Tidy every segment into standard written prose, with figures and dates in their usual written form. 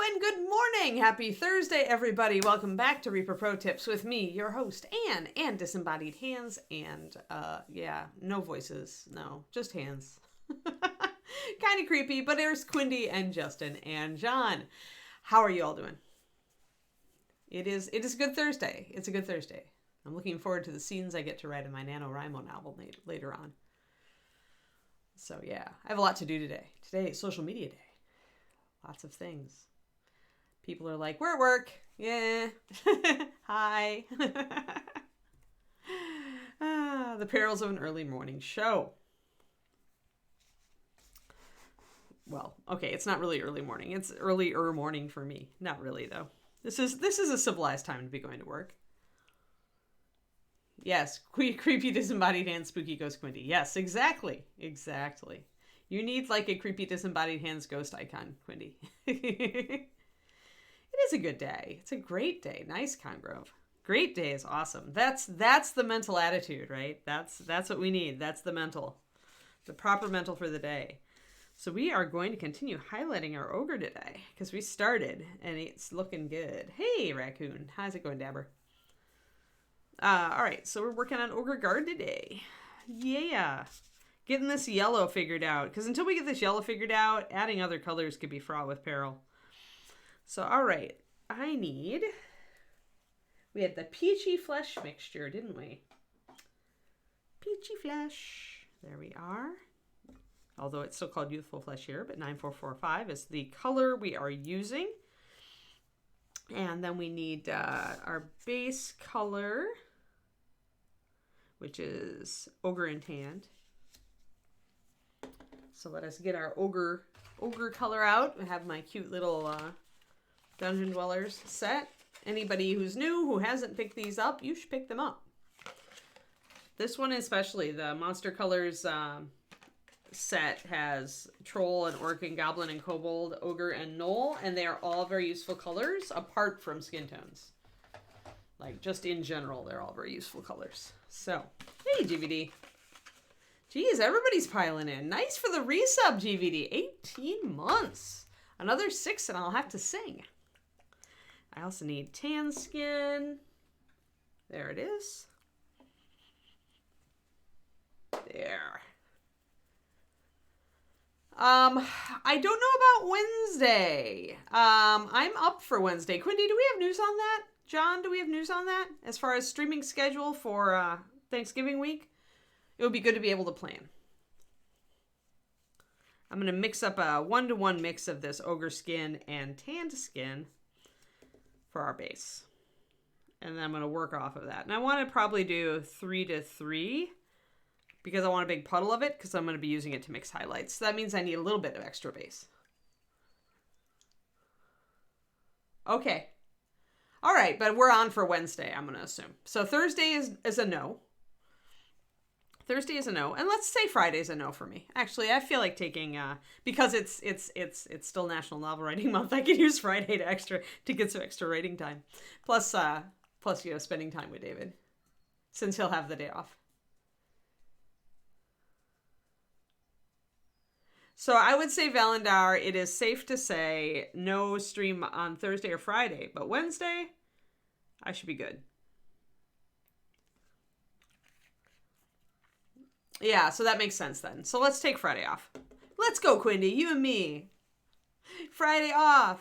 and good morning. Happy Thursday, everybody. Welcome back to Reaper Pro Tips with me, your host, Anne, and disembodied hands, and, no voices. No, just hands. Kind of creepy, but there's Quindy and Justin and John. How are you all doing? It is a good Thursday. It's a good Thursday. I'm looking forward to the scenes I get to write in my NaNoWriMo novel later on. So yeah, I have a lot to do today. Today is social media day. Lots of things. People are like, we're at work. Yeah. Hi. The perils of an early morning show. Well, okay, it's not really early morning. It's earlier morning for me. Not really, though. This is a civilized time to be going to work. Yes, creepy disembodied hand, spooky ghost Quindy. Yes, exactly. Exactly. You need like a creepy disembodied hands ghost icon, Quindy. It is a good day. It's a great day. Nice, Congrove. Great day is awesome. That's the mental attitude, right? That's what we need. That's the mental. The proper mental for the day. So we are going to continue highlighting our ogre today because we started and it's looking good. Hey, Raccoon. How's it going, Dabber? All right, so we're working on Ogre Guard today. Yeah. Getting this yellow figured out. Because until we get this yellow figured out, adding other colors could be fraught with peril. So, all right. We had the peachy flesh mixture, didn't we? Peachy flesh. There we are. Although it's still called youthful flesh here, but 9445 is the color we are using. And then we need our base color, which is Ogre and Tanned. So let us get our ogre color out. I have my cute little Dungeon Dwellers set. Anybody who's new, who hasn't picked these up, you should pick them up. This one especially, the Monster Colors set has Troll and Orc and Goblin and Kobold, Ogre and Gnoll, and they are all very useful colors apart from skin tones. Like, just in general, they're all very useful colors. So, hey, GVD. Geez, everybody's piling in. Nice for the resub, GVD. 18 months. Another 6 and I'll have to sing. I also need tan skin. There it is. There. I don't know about Wednesday. I'm up for Wednesday. Quindy, do we have news on that? John, do we have news on that? As far as streaming schedule for Thanksgiving week? It would be good to be able to plan. I'm going to mix up a 1-to-1 mix of this ogre skin and tanned skin for our base. And then I'm going to work off of that. And I want to probably do 3-to-3 because I want a big puddle of it because I'm going to be using it to mix highlights. So that means I need a little bit of extra base. Okay. All right, but we're on for Wednesday, I'm going to assume. So Thursday is a no. Thursday is a no, and let's say Friday's a no for me. Actually, I feel like taking because it's still National Novel Writing Month. I could use Friday to get some extra writing time, plus spending time with David, since he'll have the day off. So I would say Valendar. It is safe to say no stream on Thursday or Friday, but Wednesday, I should be good. Yeah, so that makes sense then. So let's take Friday off. Let's go, Quindy, you and me. Friday off.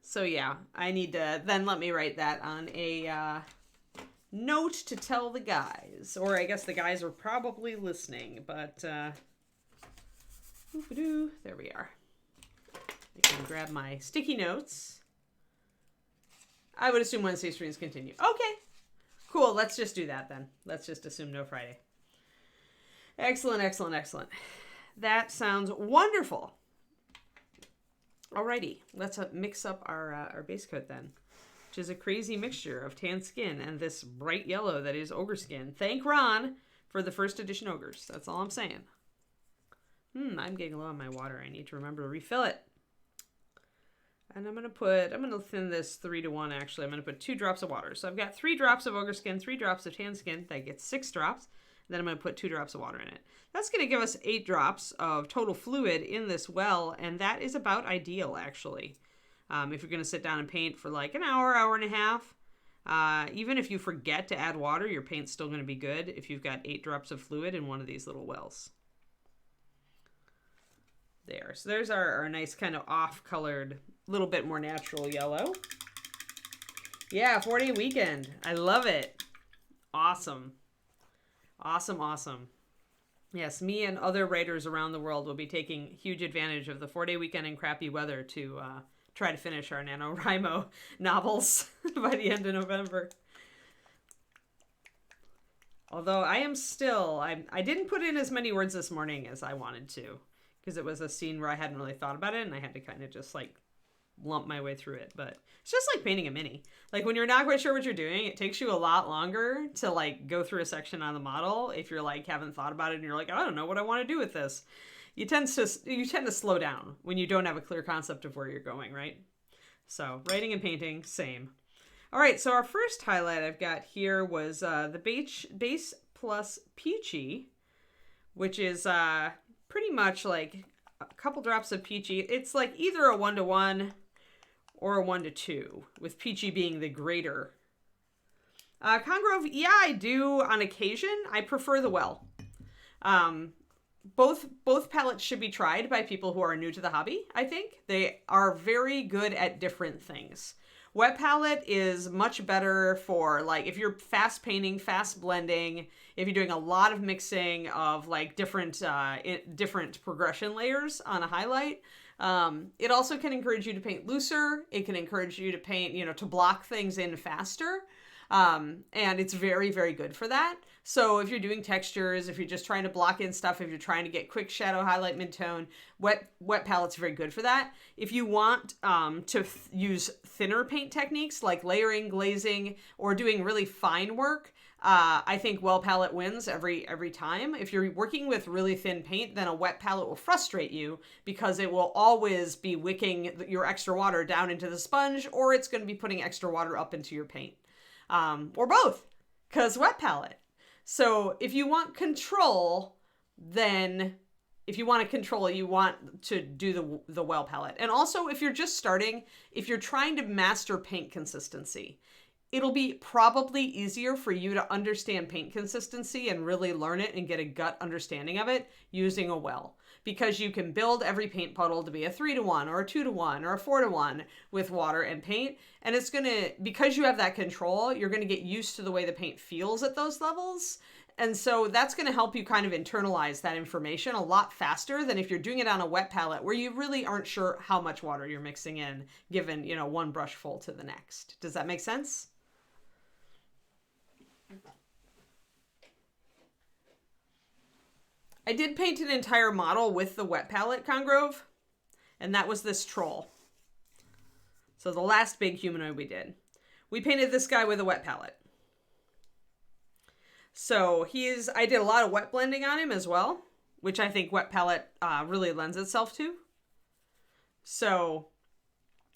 So yeah, I need to, then let me write that on a note to tell the guys. Or I guess the guys are probably listening, but there we are. I can grab my sticky notes. I would assume Wednesday streams continue. Okay. Cool, let's just do that then. Let's just assume no Friday. Excellent, excellent, excellent. That sounds wonderful. Alrighty, let's mix up our base coat then, which is a crazy mixture of tan skin and this bright yellow that is ogre skin. Thank Ron for the first edition ogres. That's all I'm saying. I'm getting low on my water. I need to remember to refill it. And I'm going to thin this 3-to-1 actually. I'm going to put 2 drops of water. So I've got 3 drops of ogre skin, 3 drops of tan skin. That gets 6 drops. Then I'm going to put 2 drops of water in it. That's going to give us 8 drops of total fluid in this well, and that is about ideal, actually. If you're going to sit down and paint for like an hour, hour and a half, even if you forget to add water, your paint's still going to be good if you've got 8 drops of fluid in one of these little wells. There. So there's our nice kind of off-colored, little bit more natural yellow. Yeah, 4-day weekend. I love it. Awesome. Awesome, awesome. Yes, me and other writers around the world will be taking huge advantage of the 4-day weekend and crappy weather to try to finish our NaNoWriMo novels by the end of November. Although I didn't put in as many words this morning as I wanted to, because it was a scene where I hadn't really thought about it, and I had to kind of just like lump my way through it. But it's just like painting a mini. Like when you're not quite sure what you're doing, it takes you a lot longer to like go through a section on the model if you're like haven't thought about it and you're like, I don't know what I want to do with this. You tend to slow down when you don't have a clear concept of where you're going, right? So writing and painting, same. All right, so our first highlight I've got here was the Base Plus Peachy, which is pretty much like a couple drops of Peachy. It's like either a 1-to-1 or a 1-to-2, with Peachy being the greater. Congrove, yeah, I do on occasion. I prefer the well. Both palettes should be tried by people who are new to the hobby, I think. They are very good at different things. Wet palette is much better for like if you're fast painting, fast blending, if you're doing a lot of mixing of like different progression layers on a highlight. It also can encourage you to paint looser. It can encourage you to paint, to block things in faster. And it's very, very good for that. So if you're doing textures, if you're just trying to block in stuff, if you're trying to get quick shadow, highlight, midtone, wet palette's very good for that. If you want to use thinner paint techniques like layering, glazing, or doing really fine work, I think well palette wins every time. If you're working with really thin paint, then a wet palette will frustrate you because it will always be wicking your extra water down into the sponge, or it's going to be putting extra water up into your paint. Or both, because wet palette. So if you want control, then you want to do the well palette. And also if you're just starting, if you're trying to master paint consistency, it'll be probably easier for you to understand paint consistency and really learn it and get a gut understanding of it using a well. Because you can build every paint puddle to be a 3-to-1 or a 2-to-1 or a 4-to-1 with water and paint. And it's because you have that control, you're going to get used to the way the paint feels at those levels. And so that's going to help you kind of internalize that information a lot faster than if you're doing it on a wet palette where you really aren't sure how much water you're mixing in given, one brush full to the next. Does that make sense? I did paint an entire model with the wet palette, Congrove, and that was this troll. So the last big humanoid we did. We painted this guy with a wet palette. So I did a lot of wet blending on him as well, which I think wet palette really lends itself to. So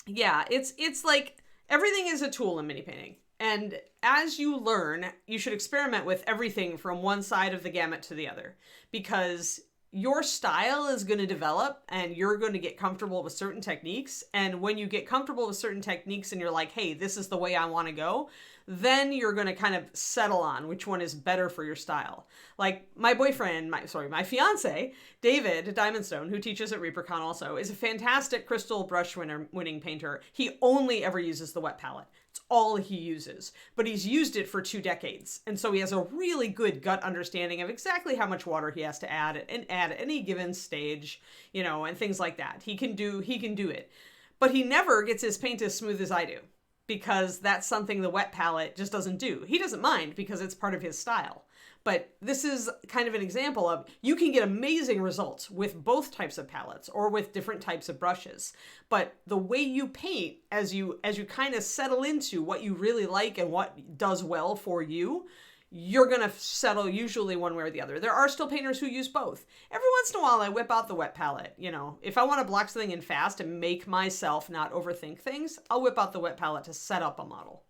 yeah, it's like everything is a tool in mini painting. And as you learn, you should experiment with everything from one side of the gamut to the other, because your style is going to develop and you're going to get comfortable with certain techniques. And when you get comfortable with certain techniques and you're like, hey, this is the way I want to go, then you're going to kind of settle on which one is better for your style. Like my fiance, David Diamondstone, who teaches at ReaperCon also, is a fantastic crystal brush winning painter. He only ever uses the wet palette. It's all he uses, but he's used it for 2 decades. And so he has a really good gut understanding of exactly how much water he has to add at any given stage, and things like that. He can do it, but he never gets his paint as smooth as I do, because that's something the wet palette just doesn't do. He doesn't mind because it's part of his style. But this is kind of an example of you can get amazing results with both types of palettes or with different types of brushes. But the way you paint, as you kind of settle into what you really like and what does well for you, you're going to settle usually one way or the other. There are still painters who use both. Every once in a while, I whip out the wet palette. If I want to block something in fast and make myself not overthink things, I'll whip out the wet palette to set up a model.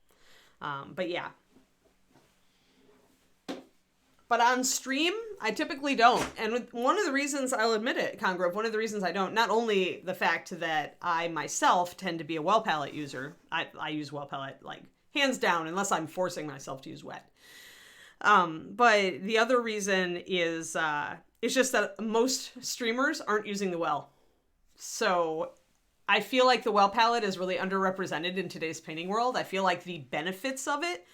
But yeah. But on stream, I typically don't. And one of the reasons, I'll admit it, Congrove, one of the reasons I don't, not only the fact that I myself tend to be a well palette user, I use well palette like hands down, unless I'm forcing myself to use wet. But the other reason is it's just that most streamers aren't using the well. So I feel like the well palette is really underrepresented in today's painting world. I feel like the benefits of it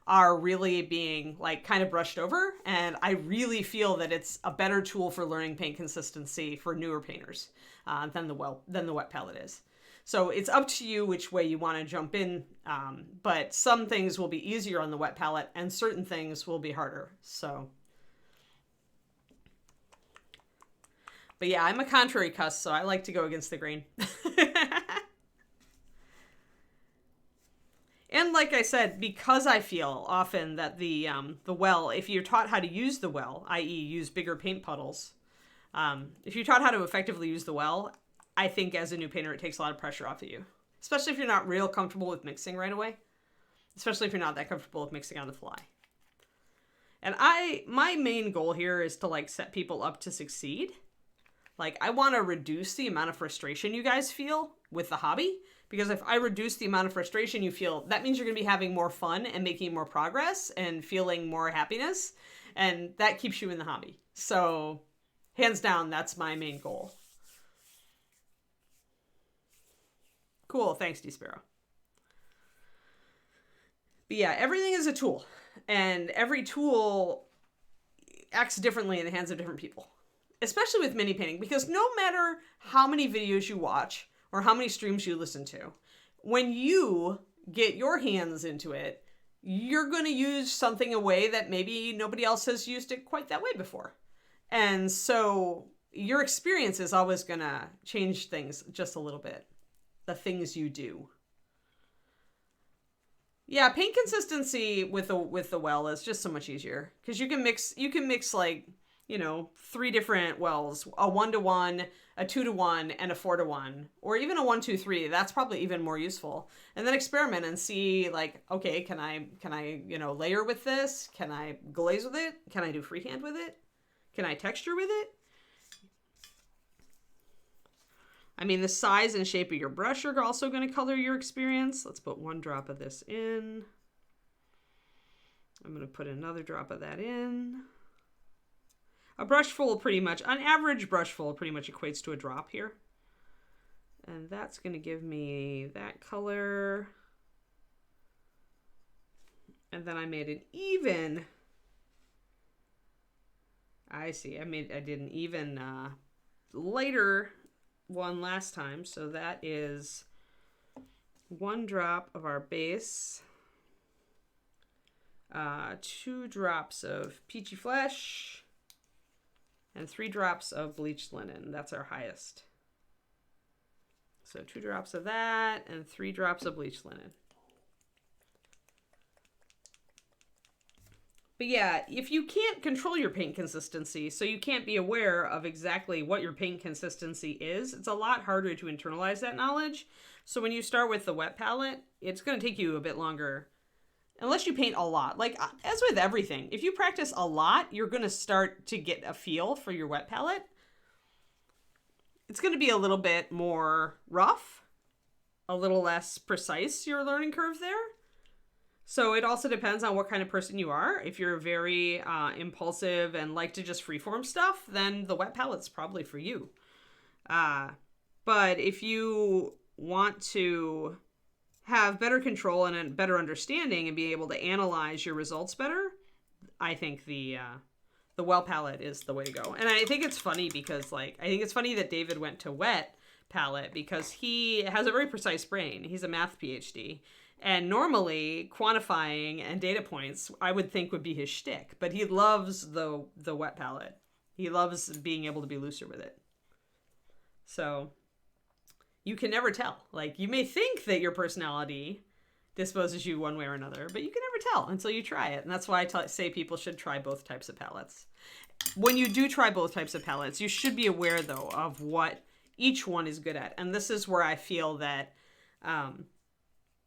are really being like kind of brushed over, and I really feel that it's a better tool for learning paint consistency for newer painters than the wet palette is. So it's up to you which way you want to jump in, but some things will be easier on the wet palette and certain things will be harder. So, but yeah, I'm a contrary cuss, so I like to go against the grain. And like I said, because I feel often that the well, if you're taught how to use the well, i.e. use bigger paint puddles, if you're taught how to effectively use the well, I think as a new painter, it takes a lot of pressure off of you. Especially if you're not real comfortable with mixing right away. Especially if you're not that comfortable with mixing on the fly. And my main goal here is to like set people up to succeed. Like I want to reduce the amount of frustration you guys feel with the hobby. Because if I reduce the amount of frustration you feel, that means you're going to be having more fun and making more progress and feeling more happiness. And that keeps you in the hobby. So, hands down, that's my main goal. Cool. Thanks, D-Sparrow. But yeah, everything is a tool. And every tool acts differently in the hands of different people. Especially with mini painting. Because no matter how many videos you watch, or how many streams you listen to, when you get your hands into it, you're going to use something a way that maybe nobody else has used it quite that way before. And so your experience is always going to change things just a little bit. The things you do. Yeah, paint consistency with the well is just so much easier. Because you can mix like, you know, 3 different wells, a 1-to-1, a 2-to-1, and a 4-to-1, or even a 1-2-3. That's probably even more useful. And then experiment and see like, okay, can I, you know, layer with this? Can I glaze with it? Can I do freehand with it? Can I texture with it? I mean, the size and shape of your brush are also going to color your experience. Let's put 1 drop of this in. I'm going to put another drop of that in. A brushful pretty much, an average brushful pretty much equates to a drop here. And that's going to give me that color. And then I made an even, I see, I did an even lighter one last time. So that is 1 drop of our base, 2 drops of peachy flesh, and 3 drops of bleached linen. That's our highest. So 2 drops of that and 3 drops of bleached linen. But yeah, if you can't control your paint consistency, so you can't be aware of exactly what your paint consistency is, it's a lot harder to internalize that knowledge. So when you start with the wet palette, it's going to take you a bit longer. Unless you paint a lot. Like, as with everything, if you practice a lot, you're going to start to get a feel for your wet palette. It's going to be a little bit more rough, a little less precise, your learning curve there. So it also depends on what kind of person you are. If you're very impulsive and like to just freeform stuff, then the wet palette's probably for you. But if you want to have better control and a better understanding and be able to analyze your results better, I think the well palette is the way to go. And I think it's funny because, like, I think it's funny that David went to wet palette because he has a very precise brain. He's a math PhD. And normally, quantifying and data points, I would think would be his shtick. But he loves the wet palette. He loves being able to be looser with it. So you can never tell. Like, you may think that your personality disposes you one way or another, but you can never tell until you try it. And that's why I say people should try both types of palettes. When you do try both types of palettes, you should be aware, though, of what each one is good at. And this is where I feel that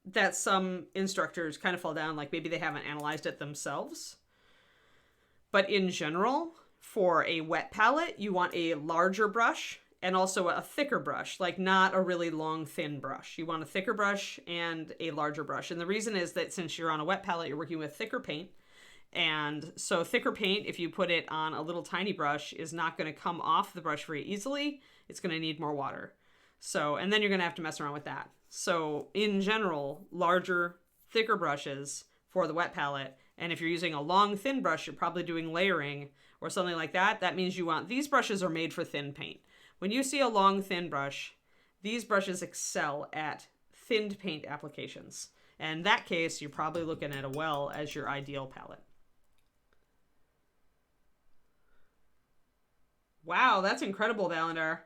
that some instructors kind of fall down, like maybe they haven't analyzed it themselves. But in general, for a wet palette, you want a larger brush and also a thicker brush, like not a really long, thin brush. You want a thicker brush and a larger brush. And the reason is that since you're on a wet palette, you're working with thicker paint. And so thicker paint, if you put it on a little tiny brush, is not going to come off the brush very easily. It's going to need more water. So, and then you're going to have to mess around with that. So in general, larger, thicker brushes for the wet palette. And if you're using a long, thin brush, you're probably doing layering or something like that. That means you want, these brushes are made for thin paint. When you see a long, thin brush, these brushes excel at thinned paint applications. And in that case, you're probably looking at a well as your ideal palette. Wow, that's incredible, Valendar.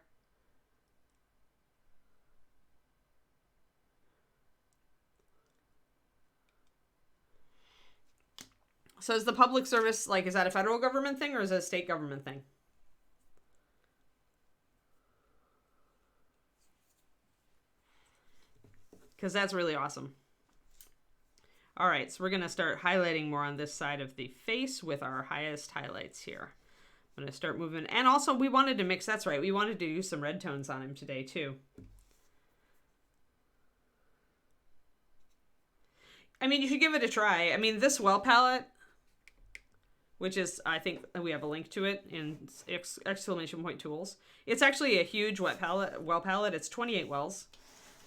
So is the public service, like, is that a federal government thing or is it a state government thing? Because that's really awesome. All right, so we're going to start highlighting more on this side of the face with our highest highlights here. I'm going to start moving. And also, we wanted to mix, that's right, we wanted to use some red tones on him today, too. I mean, you should give it a try. I mean, this well palette, which is, I think we have a link to it in exclamation point tools. It's actually a huge well palette. It's 28 wells.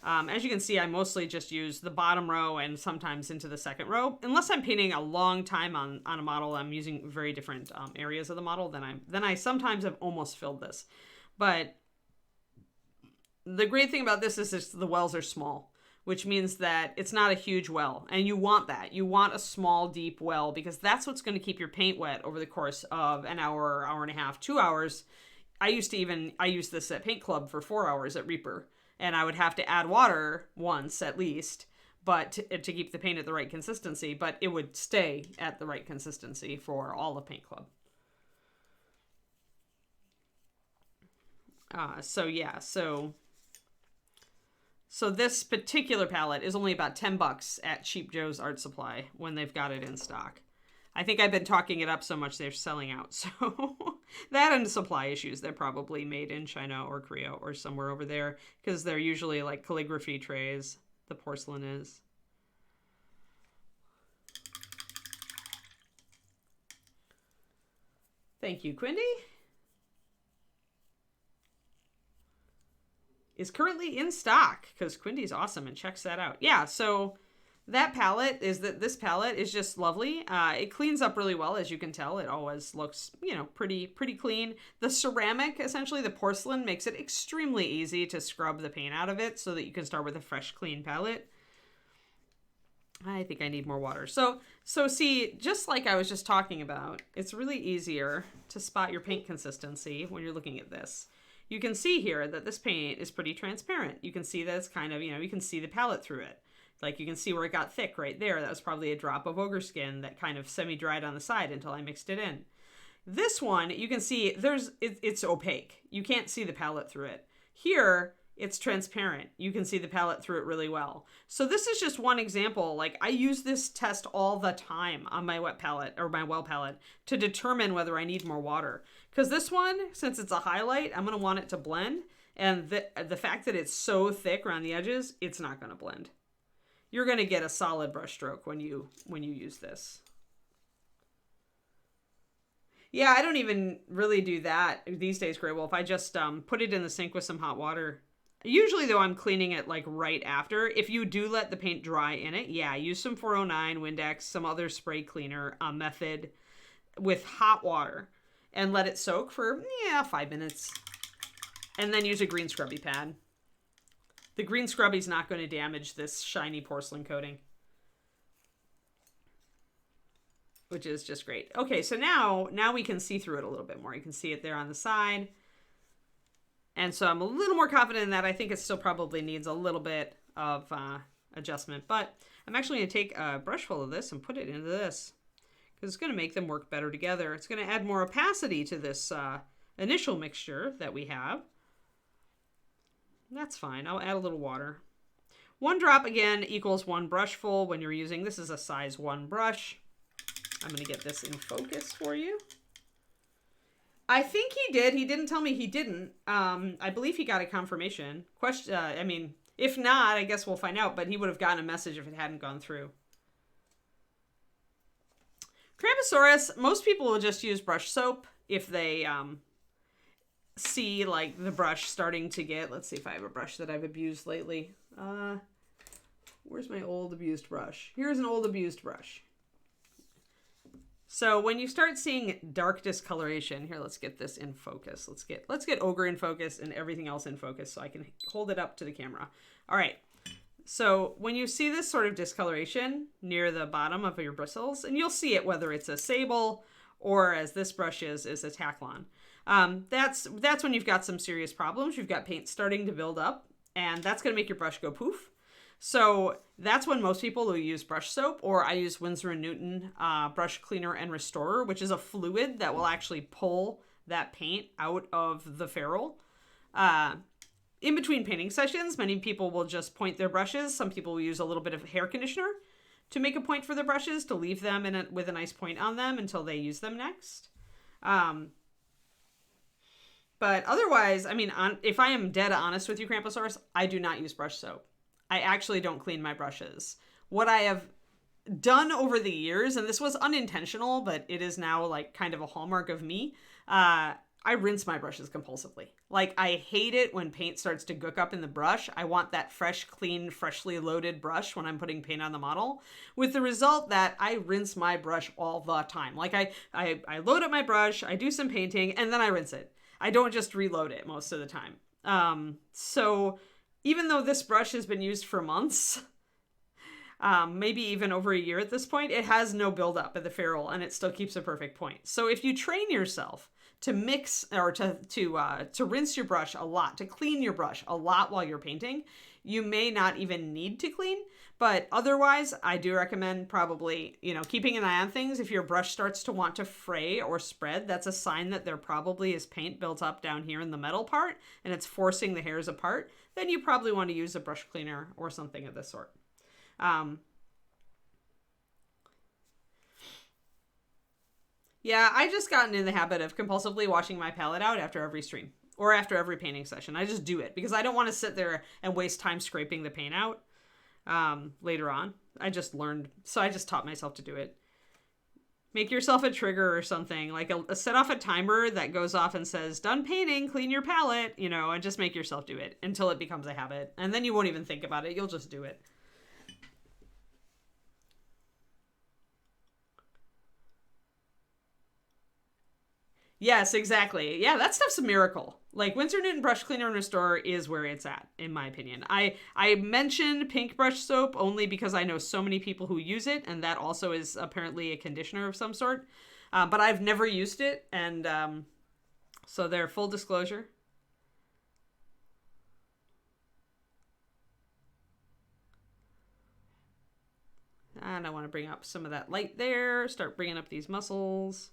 As you can see, I mostly just use the bottom row and sometimes into the second row. Unless I'm painting a long time on a model, I'm using very different areas of the model, then I sometimes have almost filled this. But the great thing about this is the wells are small, which means that it's not a huge well. And you want that. You want a small, deep well because that's what's going to keep your paint wet over the course of an hour, hour and a half, 2 hours. I used this at Paint Club for 4 hours at Reaper. And I would have to add water once at least, but to keep the paint at the right consistency, but it would stay at the right consistency for all of Paint Club. So this particular palette is only about $10 at Cheap Joe's Art Supply when they've got it in stock. I think I've been talking it up so much they're selling out. So that and supply issues. They're probably made in China or Korea or somewhere over there because they're usually like calligraphy trays. The porcelain is. Thank you, Quindy. Is currently in stock because Quindy's awesome and checks that out. Yeah, so that palette this palette is just lovely. It cleans up really well, as you can tell. It always looks, pretty clean. The ceramic, essentially the porcelain, makes it extremely easy to scrub the paint out of it so that you can start with a fresh, clean palette. I think I need more water. So see, just like I was just talking about, it's really easier to spot your paint consistency when you're looking at this. You can see here that this paint is pretty transparent. You can see that it's kind of, you can see the palette through it. Like you can see where it got thick right there. That was probably a drop of Ogre skin that kind of semi-dried on the side until I mixed it in. This one, you can see it's opaque. You can't see the palette through it. Here, it's transparent. You can see the palette through it really well. So this is just one example. Like I use this test all the time on my wet palette or my well palette to determine whether I need more water. Because this one, since it's a highlight, I'm going to want it to blend. And the fact that it's so thick around the edges, it's not going to blend. You're going to get a solid brush stroke when you use this. Yeah, I don't even really do that these days, Grey Wolf. I just put it in the sink with some hot water. Usually, though, I'm cleaning it like right after. If you do let the paint dry in it, yeah, use some 409, Windex, some other spray cleaner method with hot water and let it soak for, 5 minutes. And then use a green scrubby pad. The green scrubby's not going to damage this shiny porcelain coating, which is just great. Okay, so now we can see through it a little bit more. You can see it there on the side. And so I'm a little more confident in that. I think it still probably needs a little bit of adjustment, but I'm actually going to take a brush full of this and put it into this because it's going to make them work better together. It's going to add more opacity to this initial mixture that we have. That's fine. I'll add a little water. 1 drop again equals 1 brush full when you're using, this is a size 1 brush. I'm going to get this in focus for you. I think he did. He didn't tell me he didn't. I believe he got a confirmation. I mean, if not, I guess we'll find out, but he would have gotten a message if it hadn't gone through. Cramposaurus, most people will just use brush soap if they see like the brush starting to get, let's see if I have a brush that I've abused lately. Where's my old abused brush? Here's an old abused brush. So when you start seeing dark discoloration, here, let's get this in focus. Let's get Ogre in focus and everything else in focus so I can hold it up to the camera. All right. So when you see this sort of discoloration near the bottom of your bristles, and you'll see it whether it's a sable or, as this brush is a Taclon. That's when you've got some serious problems. You've got paint starting to build up, and that's going to make your brush go poof. So that's when most people will use brush soap, or I use Winsor & Newton brush cleaner and restorer, which is a fluid that will actually pull that paint out of the ferrule. In between painting sessions, many people will just point their brushes. Some people will use a little bit of hair conditioner to make a point for their brushes, to leave them with a nice point on them until they use them next. But otherwise, I mean, if I am dead honest with you, Cramposaurus, I do not use brush soap. I actually don't clean my brushes. What I have done over the years, and this was unintentional, but it is now like kind of a hallmark of me, I rinse my brushes compulsively. Like, I hate it when paint starts to gook up in the brush. I want that fresh, clean, freshly loaded brush when I'm putting paint on the model, with the result that I rinse my brush all the time. Like, I load up my brush, I do some painting, and then I rinse it. I don't just reload it most of the time. So even though this brush has been used for months, maybe even over a year at this point, it has no buildup at the ferrule, and it still keeps a perfect point. So if you train yourself to mix or to rinse your brush a lot, to clean your brush a lot while you're painting, you may not even need to clean. But otherwise, I do recommend probably, keeping an eye on things. If your brush starts to want to fray or spread, that's a sign that there probably is paint built up down here in the metal part, and it's forcing the hairs apart. Then you probably want to use a brush cleaner or something of this sort. Yeah, I just gotten in the habit of compulsively washing my palette out after every stream or after every painting session. I just do it because I don't want to sit there and waste time scraping the paint out later on. I just learned, so I just taught myself to do it. Make yourself a trigger or something, like set off a timer that goes off and says, done painting, clean your palette, and just make yourself do it until it becomes a habit. And then you won't even think about it. You'll just do it. Yes, exactly. Yeah, that stuff's a miracle. Like, Winsor & Newton brush cleaner and restorer is where it's at, in my opinion. I mentioned pink brush soap only because I know so many people who use it, and that also is apparently a conditioner of some sort. But I've never used it, and so there, full disclosure. And I want to bring up some of that light there, start bringing up these muscles.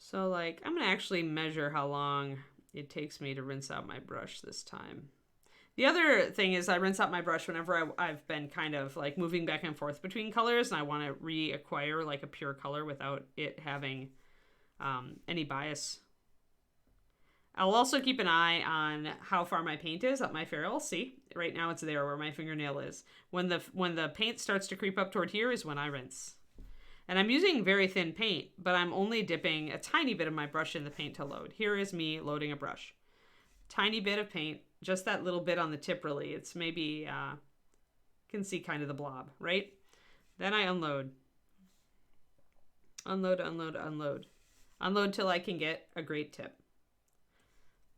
So, like, I'm going to actually measure how long it takes me to rinse out my brush this time. The other thing is I rinse out my brush whenever I've been kind of, like, moving back and forth between colors, and I want to reacquire, like, a pure color without it having any bias. I'll also keep an eye on how far my paint is up my ferrule. See, right now it's there where my fingernail is. When the paint starts to creep up toward here is when I rinse. And I'm using very thin paint, but I'm only dipping a tiny bit of my brush in the paint to load. Here is me loading a brush. Tiny bit of paint, just that little bit on the tip really. It's maybe, you can see kind of the blob, right? Then I unload. Unload, unload, unload. Unload till I can get a great tip.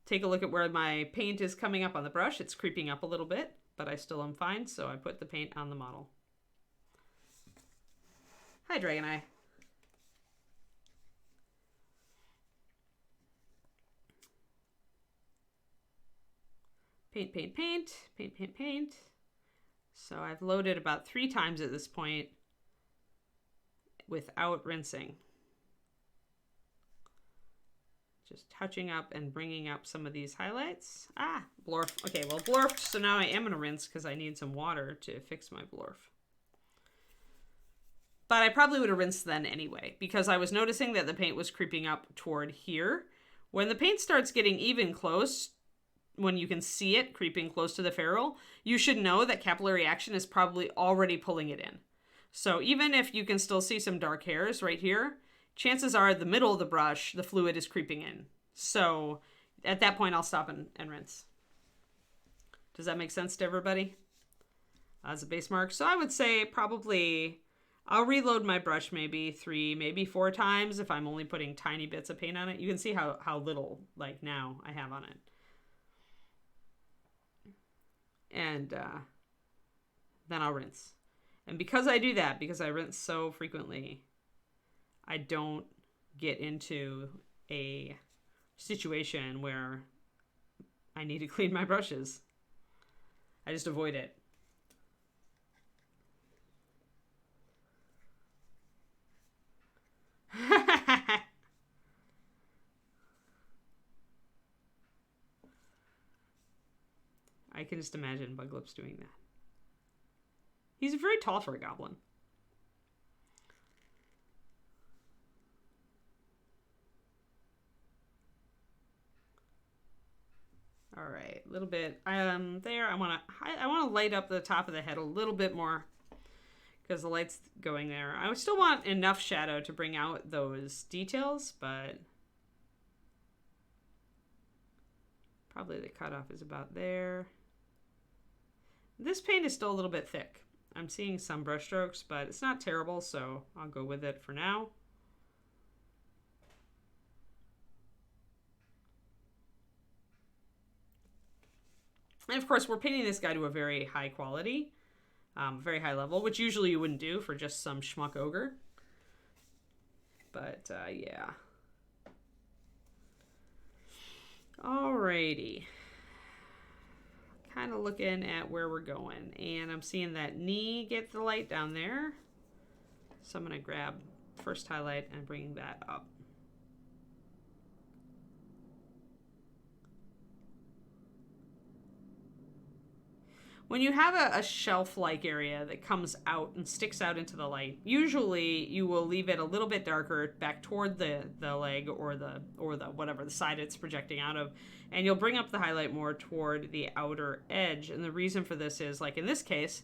Take a look at where my paint is coming up on the brush. It's creeping up a little bit, but I still am fine, so I put the paint on the model. Hi, Dragon Eye. Paint, paint, paint, paint, paint, paint. So I've loaded about 3 times at this point without rinsing. Just touching up and bringing up some of these highlights. Blorf. Okay, well, blorfed, so now I am going to rinse because I need some water to fix my blorf. But I probably would have rinsed then anyway, because I was noticing that the paint was creeping up toward here. When the paint starts getting even close, when you can see it creeping close to the ferrule, you should know that capillary action is probably already pulling it in. So even if you can still see some dark hairs right here, chances are the middle of the brush, the fluid is creeping in. So at that point, I'll stop and rinse. Does that make sense to everybody? As a base mark. So I would say probably I'll reload my brush maybe 3, maybe 4 times if I'm only putting tiny bits of paint on it. You can see how little, like now, I have on it. And then I'll rinse. And because I do that, because I rinse so frequently, I don't get into a situation where I need to clean my brushes. I just avoid it. I can just imagine Bug Lips doing that. He's very tall for a goblin. All right, a little bit there. I want to light up the top of the head a little bit more because the light's going there. I still want enough shadow to bring out those details, but probably the cutoff is about there. This paint is still a little bit thick. I'm seeing some brush strokes, but it's not terrible, so I'll go with it for now. And of course, we're painting this guy to a very high quality, very high level, which usually you wouldn't do for just some schmuck ogre. But yeah. Alrighty. Kind of looking at where we're going, and I'm seeing that knee get the light down there. So I'm going to grab first highlight and bring that up. When you have a shelf-like area that comes out and sticks out into the light, usually you will leave it a little bit darker back toward the leg or the whatever the side it's projecting out of, and you'll bring up the highlight more toward the outer edge. And the reason for this is, like in this case,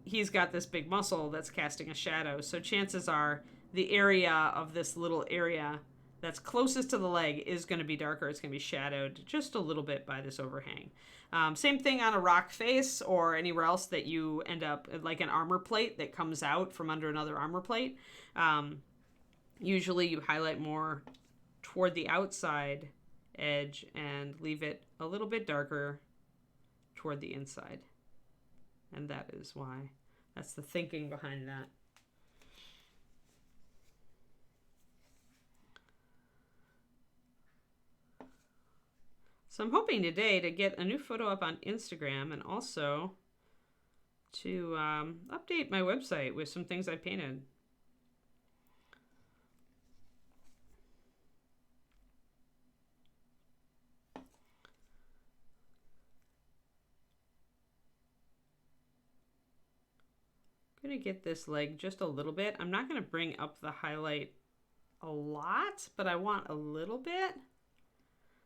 he's got this big muscle that's casting a shadow, so chances are the area of this little area that's closest to the leg is going to be darker. It's going to be shadowed just a little bit by this overhang. Same thing on a rock face or anywhere else that you end up, like an armor plate that comes out from under another armor plate. Usually you highlight more toward the outside edge and leave it a little bit darker toward the inside. And that is why. That's the thinking behind that. So I'm hoping today to get a new photo up on Instagram and also to update my website with some things I painted. I'm going to get this leg just a little bit. I'm not going to bring up the highlight a lot, but I want a little bit.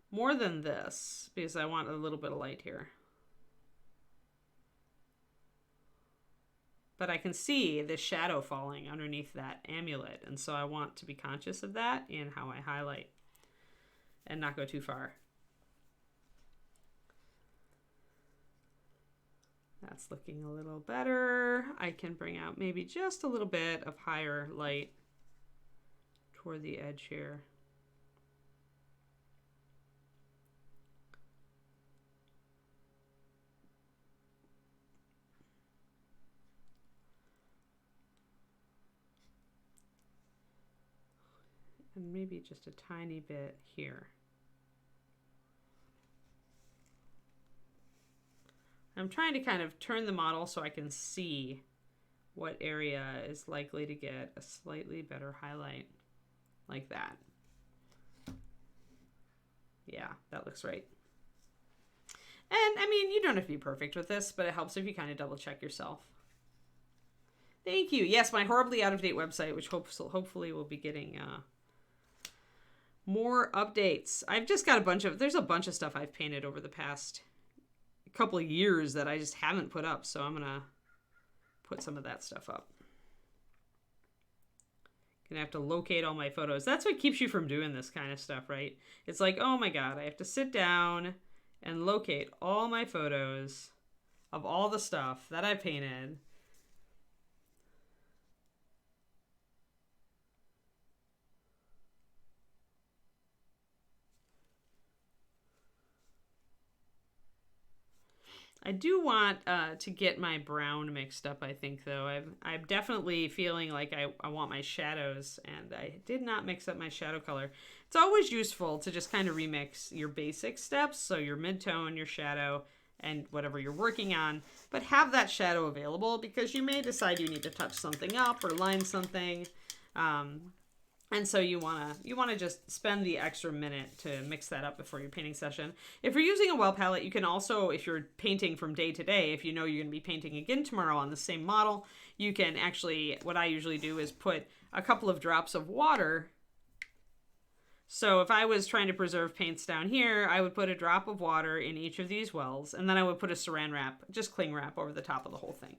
More than this, because I want a little bit of light here. But I can see the shadow falling underneath that amulet, and so I want to be conscious of that in how I highlight and not go too far. That's looking a little better. I can bring out maybe just a little bit of higher light toward the edge here. And maybe just a tiny bit here. I'm trying to kind of turn the model so I can see what area is likely to get a slightly better highlight, like that. Yeah, that looks right. And I mean, you don't have to be perfect with this, but it helps if you kind of double check yourself. Thank you. Yes, my horribly out-of-date website, which hopefully will be getting more updates. I've just got there's a bunch of stuff I've painted over the past couple of years that I just haven't put up, so I'm going to put some of that stuff up. Gonna have to locate all my photos. That's what keeps you from doing this kind of stuff, right? It's like, oh my god, I have to sit down and locate all my photos of all the stuff that I painted. I do want to get my brown mixed up, I think, though. I'm definitely feeling like I want my shadows, and I did not mix up my shadow color. It's always useful to just kind of remix your basic steps, so your midtone, your shadow, and whatever you're working on, but have that shadow available because you may decide you need to touch something up or line something. And so you wanna just spend the extra minute to mix that up before your painting session. If you're using a well palette, you can also, if you're painting from day to day, if you know you're gonna be painting again tomorrow on the same model, you can actually, what I usually do is put a couple of drops of water. So if I was trying to preserve paints down here, I would put a drop of water in each of these wells, and then I would put a saran wrap, just cling wrap over the top of the whole thing.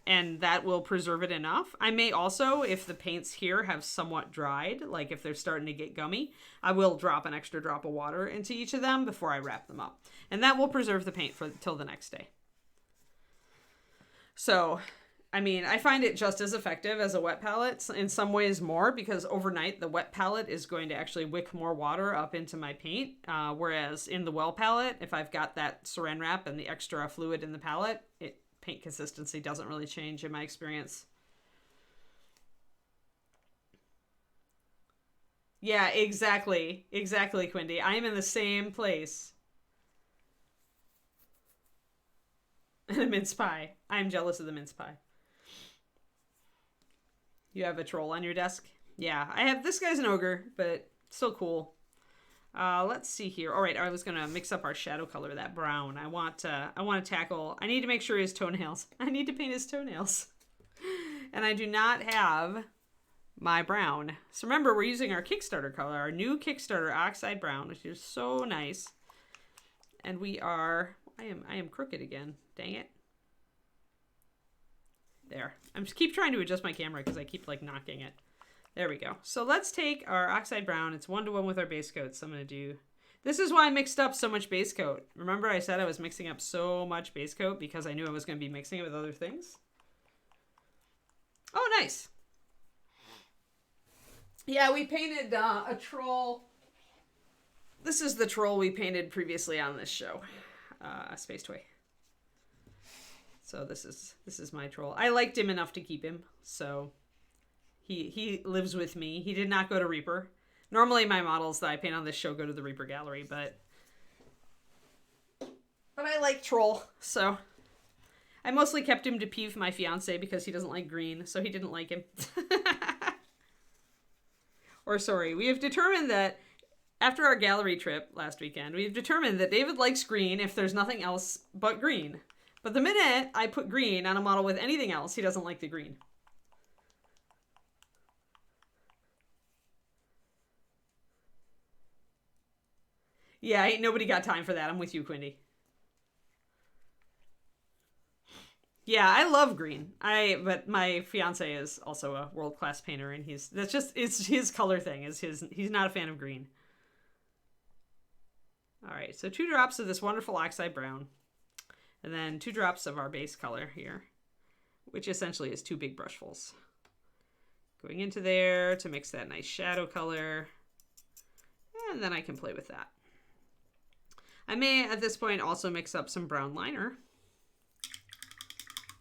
And that will preserve it enough. I may also, if the paints here have somewhat dried, like if they're starting to get gummy, I will drop an extra drop of water into each of them before I wrap them up. And that will preserve the paint till the next day. So, I mean, I find it just as effective as a wet palette, in some ways more, because overnight the wet palette is going to actually wick more water up into my paint. Whereas in the well palette, if I've got that saran wrap and the extra fluid in the palette, paint consistency doesn't really change in my experience. Yeah, exactly. Exactly, Quindy. I'm in the same place. And a mince pie. I'm jealous of the mince pie. You have a troll on your desk? Yeah, I have, this guy's an ogre, but still cool. Let's see here. All right, I was gonna mix up our shadow color, that brown. I want to tackle. I need to make sure his toenails. I need to paint his toenails, and I do not have my brown. So remember, we're using our Kickstarter color, our new Kickstarter Oxide Brown, which is so nice. And we are. I am crooked again. Dang it. There. I'm just keep trying to adjust my camera because I keep like knocking it. There we go. So let's take our Oxide Brown. It's 1-to-1 with our base coat. So I'm going to do... This is why I mixed up so much base coat. Remember I said I was mixing up so much base coat because I knew I was going to be mixing it with other things? Oh, nice. Yeah, we painted a troll. This is the troll we painted previously on this show. Space Toy. So this is my troll. I liked him enough to keep him, so... He lives with me. He did not go to Reaper. Normally my models that I paint on this show go to the Reaper gallery, but I like Troll, so I mostly kept him to Pugh, my fiance, because he doesn't like green, so he didn't like him. Or sorry, we have determined that after our gallery trip last weekend, we've determined that David likes green if there's nothing else but green. But the minute I put green on a model with anything else, he doesn't like the green. Yeah, ain't nobody got time for that. I'm with you, Quindy. Yeah, I love green. But my fiance is also a world-class painter, and it's his color thing. He's not a fan of green. All right, so 2 drops of this wonderful Oxide Brown, and then 2 drops of our base color here, which essentially is 2 big brushfuls. Going into there to mix that nice shadow color, and then I can play with that. I may, at this point, also mix up some brown liner.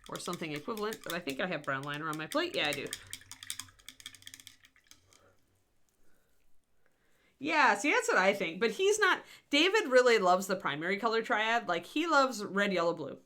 Or something equivalent, but I think I have brown liner on my plate. Yeah, I do. Yeah, see, that's what I think. But he's not... David really loves the primary color triad. Like, he loves red, yellow, blue.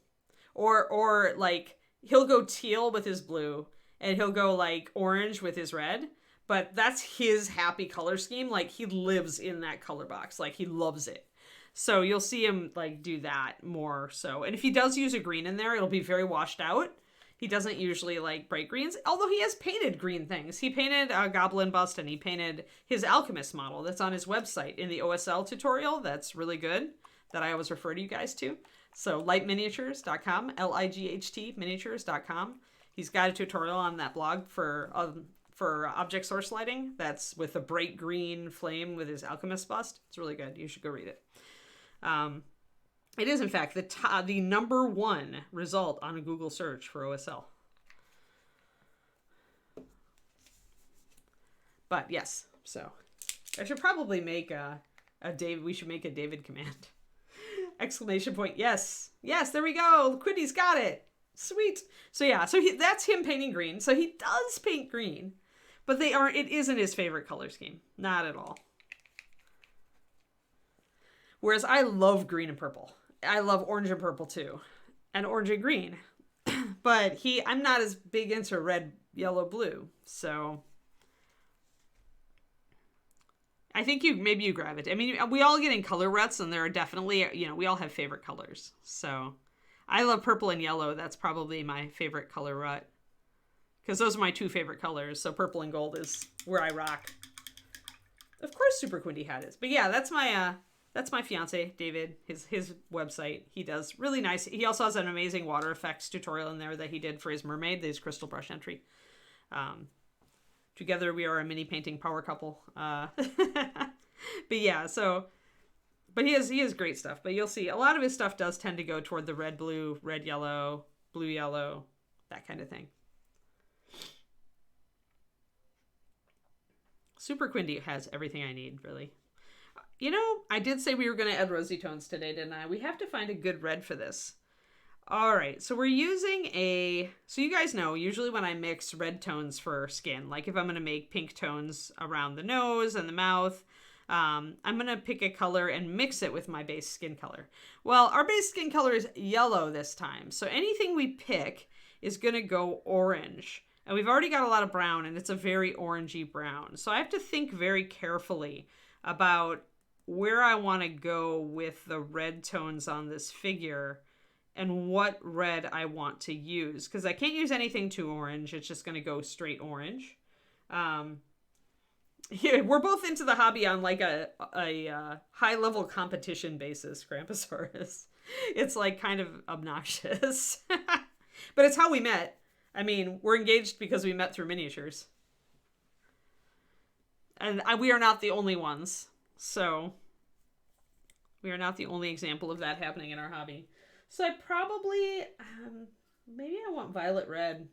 Or like, he'll go teal with his blue, and he'll go, like, orange with his red. But that's his happy color scheme. Like, he lives in that color box. Like, he loves it. So you'll see him like do that more so. And if he does use a green in there, it'll be very washed out. He doesn't usually like bright greens, although he has painted green things. He painted a goblin bust, and he painted his alchemist model that's on his website in the OSL tutorial. That's really good, that I always refer to you guys to. So lightminiatures.com, L-I-G-H-T miniatures.com. He's got a tutorial on that blog for object source lighting. That's with a bright green flame with his alchemist bust. It's really good. You should go read it. It is, in fact, the #1 result on a Google search for OSL. But yes, so I should probably make a David. We should make a David command. Exclamation point! Yes, yes, there we go. Quinty's got it. Sweet. So yeah, so that's him painting green. So he does paint green, but it isn't his favorite color scheme. Not at all. Whereas I love green and purple. I love orange and purple too, and orange and green. But I'm not as big into red, yellow, blue. So I think maybe you grab it. I mean, we all get in color ruts, and there are definitely, we all have favorite colors. So I love purple and yellow. That's probably my favorite color rut, because those are my 2 favorite colors. So purple and gold is where I rock. Of course, Super Quinty had it. But yeah, that's my fiance, David, his website. He does really nice. He also has an amazing water effects tutorial in there that he did for his mermaid, his crystal brush entry. Together we are a mini painting power couple. But yeah, but he has great stuff. But you'll see a lot of his stuff does tend to go toward the red, blue, yellow, that kind of thing. Super Quinty has everything I need, really. I did say we were going to add rosy tones today, didn't I? We have to find a good red for this. All right, so we're using so you guys know, usually when I mix red tones for skin, like if I'm going to make pink tones around the nose and the mouth, I'm going to pick a color and mix it with my base skin color. Well, our base skin color is yellow this time, so anything we pick is going to go orange. And we've already got a lot of brown, and it's a very orangey brown. So I have to think very carefully about where I want to go with the red tones on this figure and what red I want to use, because I can't use anything too orange. It's just going to go straight orange. Yeah, we're both into the hobby on like a high level competition basis, Gramposaurus. It's like kind of obnoxious, but it's how we met. I mean, we're engaged because we met through miniatures, and we are not the only ones. So we are not the only example of that happening in our hobby. So I probably, maybe I want violet red.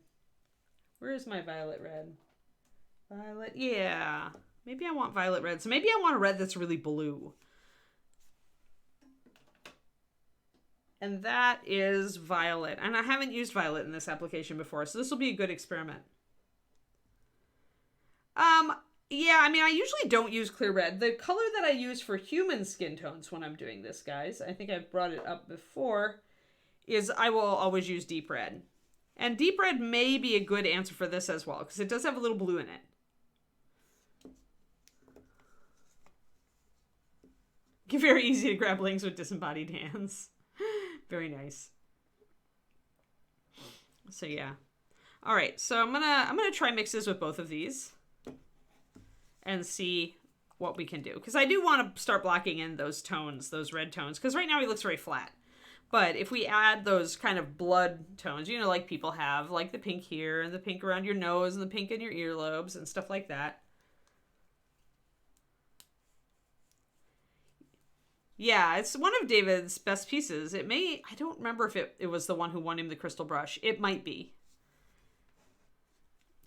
Where is my violet red? Violet, yeah. Maybe I want violet red. So maybe I want a red that's really blue. And that is violet. And I haven't used violet in this application before, so this will be a good experiment. Yeah, I mean, I usually don't use clear red. The color that I use for human skin tones when I'm doing this, guys, I think I've brought it up before, is I will always use deep red. And deep red may be a good answer for this as well, because it does have a little blue in it. Very easy to grab links with disembodied hands. Very nice. So yeah. All right, so I'm gonna try mixes with both of these and see what we can do. Because I do want to start blocking in those tones, those red tones, because right now he looks very flat. But if we add those kind of blood tones, like people have, like the pink here, and the pink around your nose, and the pink in your earlobes, and stuff like that. Yeah, it's one of David's best pieces. I don't remember if it was the one who won him the crystal brush. It might be.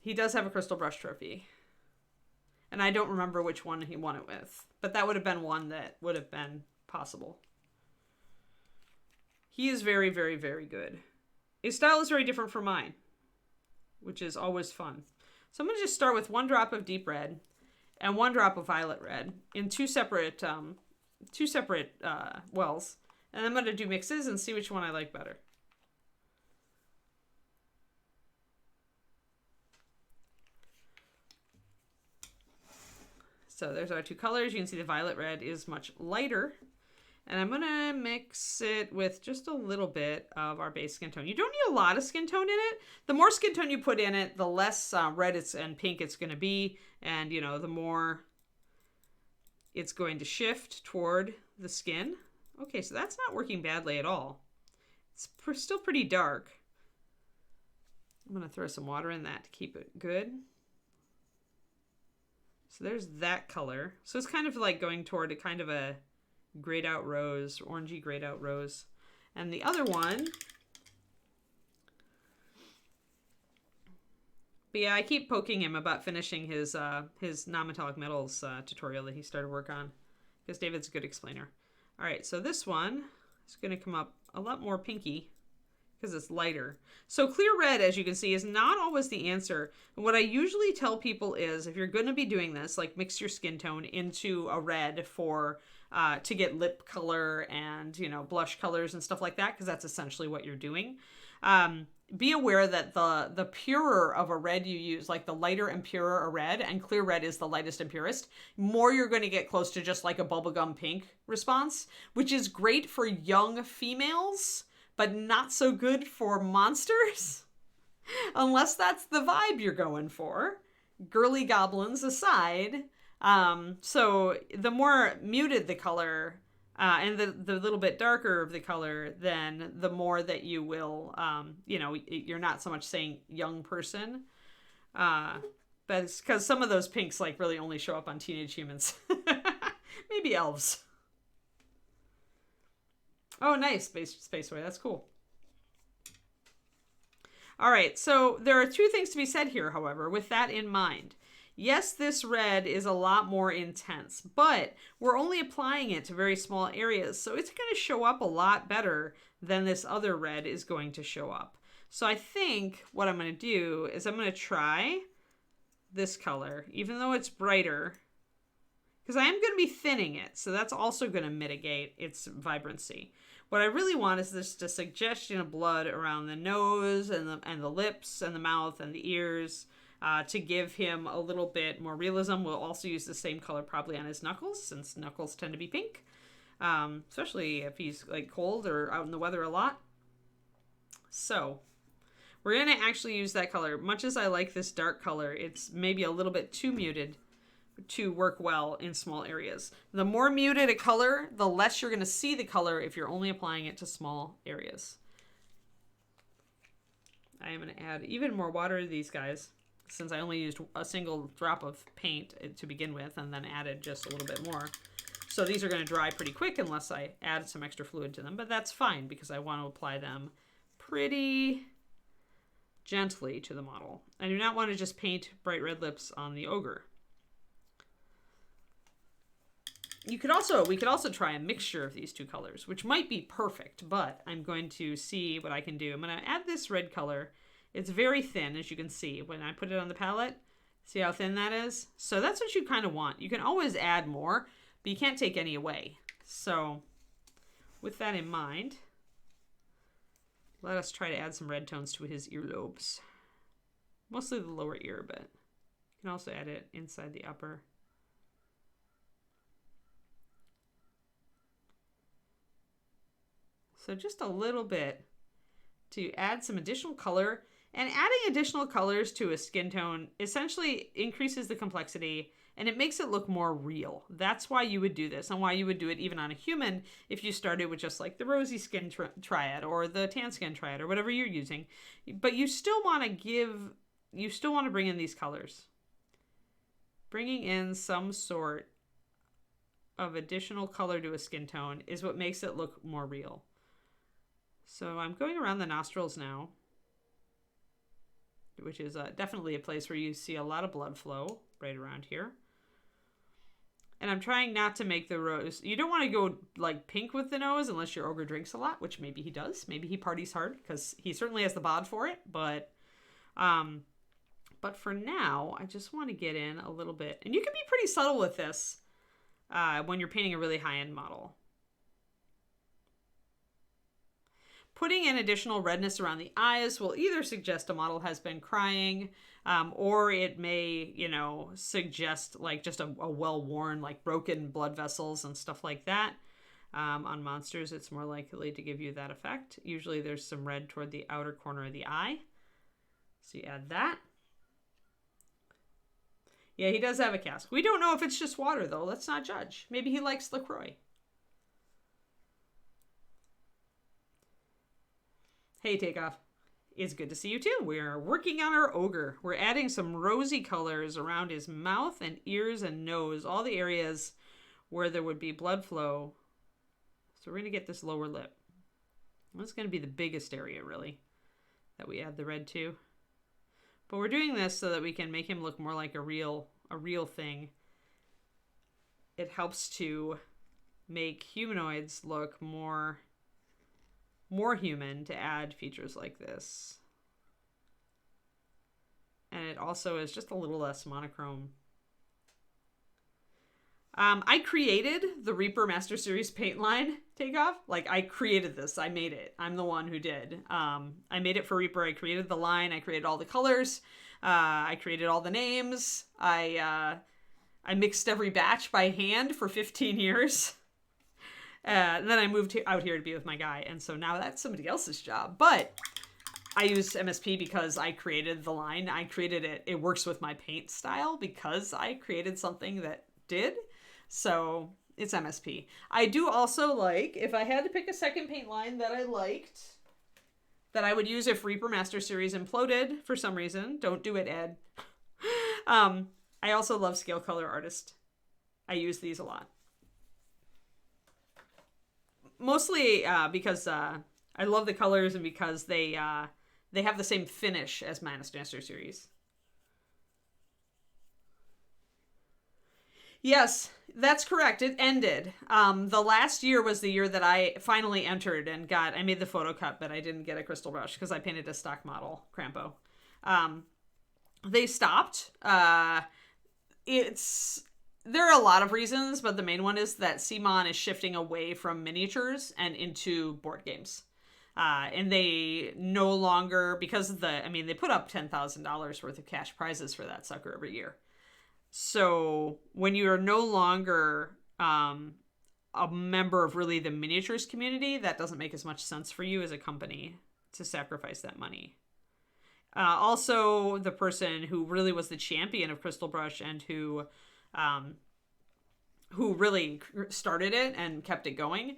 He does have a crystal brush trophy. And I don't remember which one he won it with. But that would have been one that would have been possible. He is very, very, very good. His style is very different from mine, which is always fun. So I'm going to just start with 1 drop of deep red and 1 drop of violet red in two separate wells. And I'm going to do mixes and see which one I like better. So there's our 2 colors. You can see the violet red is much lighter. And I'm going to mix it with just a little bit of our base skin tone. You don't need a lot of skin tone in it. The more skin tone you put in it, the less red and pink it's going to be. And, you know, the more it's going to shift toward the skin. Okay, so that's not working badly at all. It's still pretty dark. I'm going to throw some water in that to keep it good. So there's that color. So it's kind of like going toward a kind of a grayed out rose, orangey grayed out rose. And the other one, but yeah, I keep poking him about finishing his non-metallic metals tutorial that he started work on, because David's a good explainer. All right, so this one is going to come up a lot more pinky because it's lighter. So clear red, as you can see, is not always the answer. And what I usually tell people is, if you're going to be doing this, like mix your skin tone into a red for to get lip color and, you know, blush colors and stuff like that, because that's essentially what you're doing. Be aware that the purer of a red you use, like the lighter and purer a red, and clear red is the lightest and purest, more you're going to get close to just like a bubblegum pink response, which is great for young females, but not so good for monsters, unless that's the vibe you're going for. Girly goblins aside. So the more muted the color, and the little bit darker of the color, then the more that you will, you know, you're not so much saying young person. But it's because some of those pinks like really only show up on teenage humans. Maybe elves. Oh, nice. Space Way. That's cool. All right. So there are two things to be said here, however, with that in mind. Yes, this red is a lot more intense, but we're only applying it to very small areas, so it's going to show up a lot better than this other red is going to show up. So I think what I'm going to do is I'm going to try this color, even though it's brighter, because I am going to be thinning it, so that's also going to mitigate its vibrancy. What I really want is just a suggestion of blood around the nose and the lips and the mouth and the ears, to give him a little bit more realism. We'll also use the same color probably on his knuckles, since knuckles tend to be pink, especially if he's like cold or out in the weather a lot. So we're going to actually use that color. Much as I like this dark color, it's maybe a little bit too muted to work well in small areas. The more muted a color, the less you're going to see the color if you're only applying it to small areas. I am going to add even more water to these guys, since I only used a single drop of paint to begin with and then added just a little bit more. So these are going to dry pretty quick unless I add some extra fluid to them, but that's fine because I want to apply them pretty gently to the model. I do not want to just paint bright red lips on the ogre. We could also try a mixture of these two colors, which might be perfect, but I'm going to see what I can do. I'm going to add this red color. It's very thin, as you can see. When I put it on the palette, see how thin that is? So that's what you kind of want. You can always add more, but you can't take any away. So with that in mind, let us try to add some red tones to his earlobes. Mostly the lower ear, but you can also add it inside the upper. So just a little bit to add some additional color. And adding additional colors to a skin tone essentially increases the complexity and it makes it look more real. That's why you would do this, and why you would do it even on a human if you started with just like the rosy skin triad or the tan skin triad or whatever you're using. But you still want to bring in these colors. Bringing in some sort of additional color to a skin tone is what makes it look more real. So I'm going around the nostrils now, which is definitely a place where you see a lot of blood flow right around here. And I'm trying not to make the rose. You don't want to go like pink with the nose unless your ogre drinks a lot, which maybe he does. Maybe he parties hard because he certainly has the bod for it. But for now, I just want to get in a little bit. And you can be pretty subtle with this when you're painting a really high-end model. Putting in additional redness around the eyes will either suggest a model has been crying, or it may, suggest like just a well-worn, like broken blood vessels and stuff like that. On monsters, it's more likely to give you that effect. Usually there's some red toward the outer corner of the eye. So you add that. Yeah, he does have a cask. We don't know if it's just water, though. Let's not judge. Maybe he likes LaCroix. Hey, Takeoff. It's good to see you, too. We're working on our ogre. We're adding some rosy colors around his mouth and ears and nose. All the areas where there would be blood flow. So we're going to get this lower lip. That's going to be the biggest area, really, that we add the red to. But we're doing this so that we can make him look more like a real thing. It helps to make humanoids look more human, to add features like this. And it also is just a little less monochrome. I created the Reaper Master Series paint line, Takeoff. Like, I created this. I made it. I'm the one who did. I made it for Reaper. I created the line. I created all the colors. I created all the names. I mixed every batch by hand for 15 years. And then I moved out here to be with my guy. And so now that's somebody else's job. But I used MSP because I created the line. I created it. It works with my paint style because I created something that did. So it's MSP. I do also like, if I had to pick a second paint line that I liked, that I would use if Reaper Master Series imploded for some reason. Don't do it, Ed. I also love Scale Color Artist. I use these a lot. Mostly because I love the colors and because they have the same finish as Master Series. Yes, that's correct. It ended. The last year was the year that I finally entered and I made the photo cut, but I didn't get a crystal brush because I painted a stock model, Crampo. They stopped. There are a lot of reasons, but the main one is that CMON is shifting away from miniatures and into board games. And they no longer, because they put up $10,000 worth of cash prizes for that sucker every year. So when you are no longer a member of really the miniatures community, that doesn't make as much sense for you as a company to sacrifice that money. Also, the person who really was the champion of Crystal Brush and who really started it and kept it going,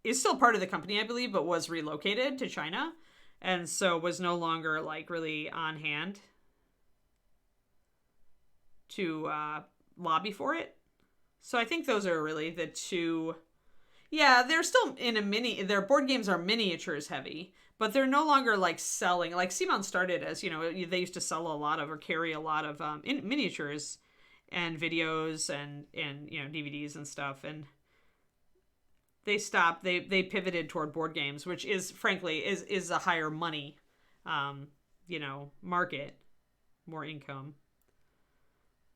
is still part of the company, I believe, but was relocated to China. And so was no longer like really on hand to lobby for it. So I think those are really the two. Yeah, they're still their board games are miniatures heavy, but they're no longer like selling. Like CMON started as, they used to sell a lot of or carry a lot of miniatures and videos and DVDs and stuff. And they stopped. They pivoted toward board games, which is frankly is a higher money, market, more income.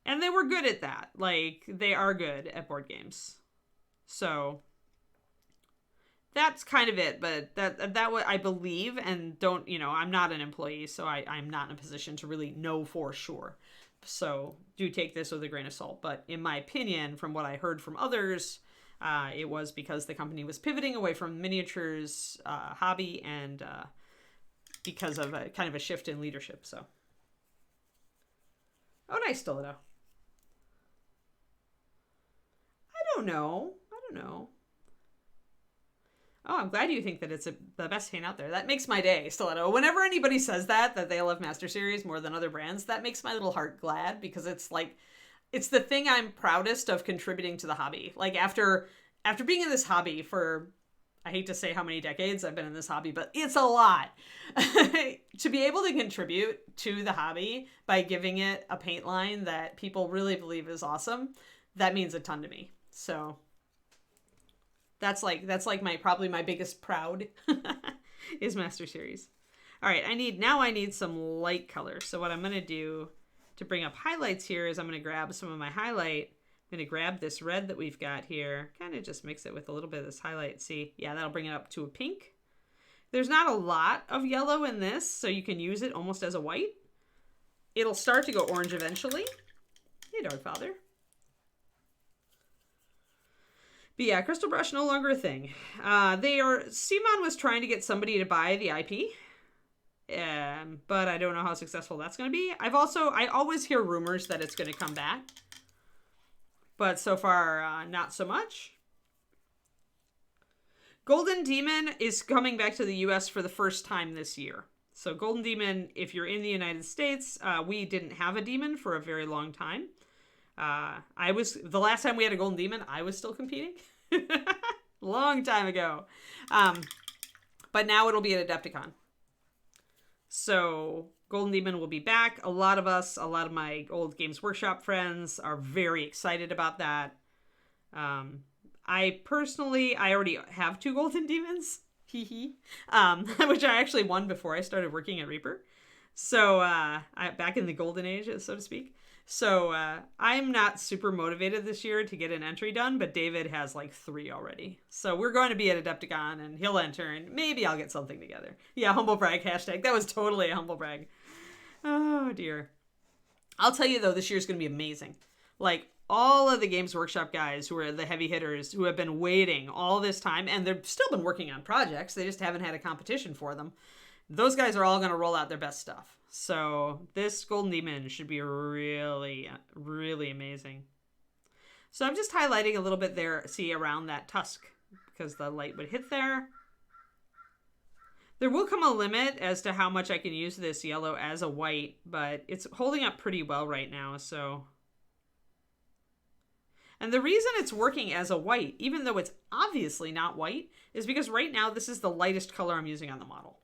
And they were good at that. Like, they are good at board games. So that's kind of it. But that what I believe, and I'm not an employee, so I'm not in a position to really know for sure. So do take this with a grain of salt. But in my opinion, from what I heard from others, it was because the company was pivoting away from miniatures hobby and because of a kind of a shift in leadership. So, oh, nice stiletto. I don't know. Oh, I'm glad you think that it's the best paint out there. That makes my day, Stiletto. Whenever anybody says that they love Master Series more than other brands, that makes my little heart glad because it's like, it's the thing I'm proudest of contributing to the hobby. Like after being in this hobby for, I hate to say how many decades I've been in this hobby, but it's a lot. To be able to contribute to the hobby by giving it a paint line that people really believe is awesome, that means a ton to me. So that's probably my biggest proud is Master Series. All right, I need some light color. So what I'm going to do to bring up highlights here is I'm going to grab some of my highlight. I'm going to grab this red that we've got here, kind of just mix it with a little bit of this highlight. See, yeah, that'll bring it up to a pink. There's not a lot of yellow in this, so you can use it almost as a white. It'll start to go orange eventually. Hey, Dog Father. But yeah, Crystal Brush no longer a thing. CMON was trying to get somebody to buy the IP. But I don't know how successful that's going to be. I always hear rumors that it's going to come back. But so far, not so much. Golden Demon is coming back to the US for the first time this year. So Golden Demon, if you're in the United States, we didn't have a demon for a very long time. The last time we had a Golden Demon, I was still competing. Long time ago. But now it'll be at Adepticon. So Golden Demon will be back. A lot of my old Games Workshop friends are very excited about that. I already have 2 Golden Demons. Which I actually won before I started working at Reaper. So, back in the golden age, so to speak. So, I'm not super motivated this year to get an entry done, but David has like 3 already. So we're going to be at Adepticon and he'll enter and maybe I'll get something together. Yeah, humble brag hashtag. That was totally a humble brag. Oh dear. I'll tell you though, this year's going to be amazing. Like all of the Games Workshop guys who are the heavy hitters who have been waiting all this time and they've still been working on projects. They just haven't had a competition for them. Those guys are all going to roll out their best stuff. So this Golden Demon should be really, really amazing. So I'm just highlighting a little bit there, see, around that tusk, because the light would hit there. There will come a limit as to how much I can use this yellow as a white, but it's holding up pretty well right now, so. And the reason it's working as a white, even though it's obviously not white, is because right now this is the lightest color I'm using on the model.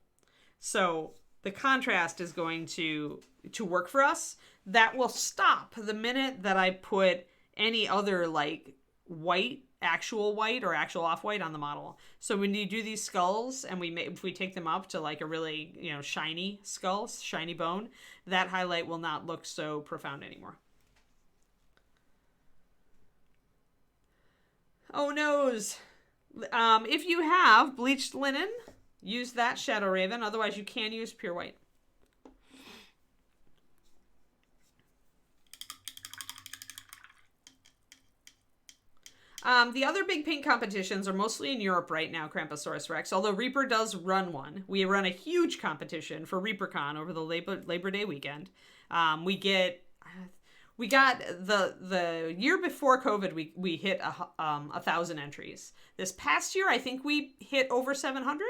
So the contrast is going to work for us. That will stop the minute that I put any other like white, actual white or actual off-white on the model. So when you do these skulls and if we take them up to like a really, shiny skull, shiny bone, that highlight will not look so profound anymore. Oh noes. If you have bleached linen, use that Shadow Raven. Otherwise, you can use pure white. The other big paint competitions are mostly in Europe right now, Cramposaurus Rex, although Reaper does run one. We run a huge competition for ReaperCon over the Labor Day weekend. We got the year before COVID, we hit 1,000 entries. This past year, I think we hit over 700.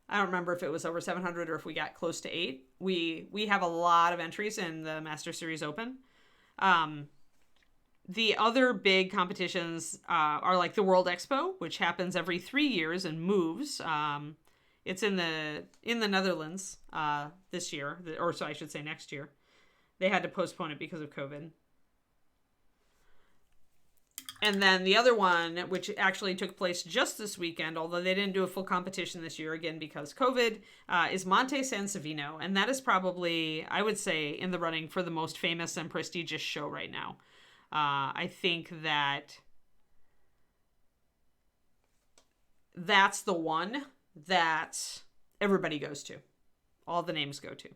I don't remember if it was over 700 or if we got close to 8. We have a lot of entries in the Master Series Open. The other big competitions are like the World Expo, which happens every 3 years and moves. It's in the Netherlands this year, or so I should say next year. They had to postpone it because of COVID. And then the other one, which actually took place just this weekend, although they didn't do a full competition this year, again, because COVID, is Monte Sansevino. And that is probably, I would say, in the running for the most famous and prestigious show right now. I think that's the one that everybody goes to. All the names go to.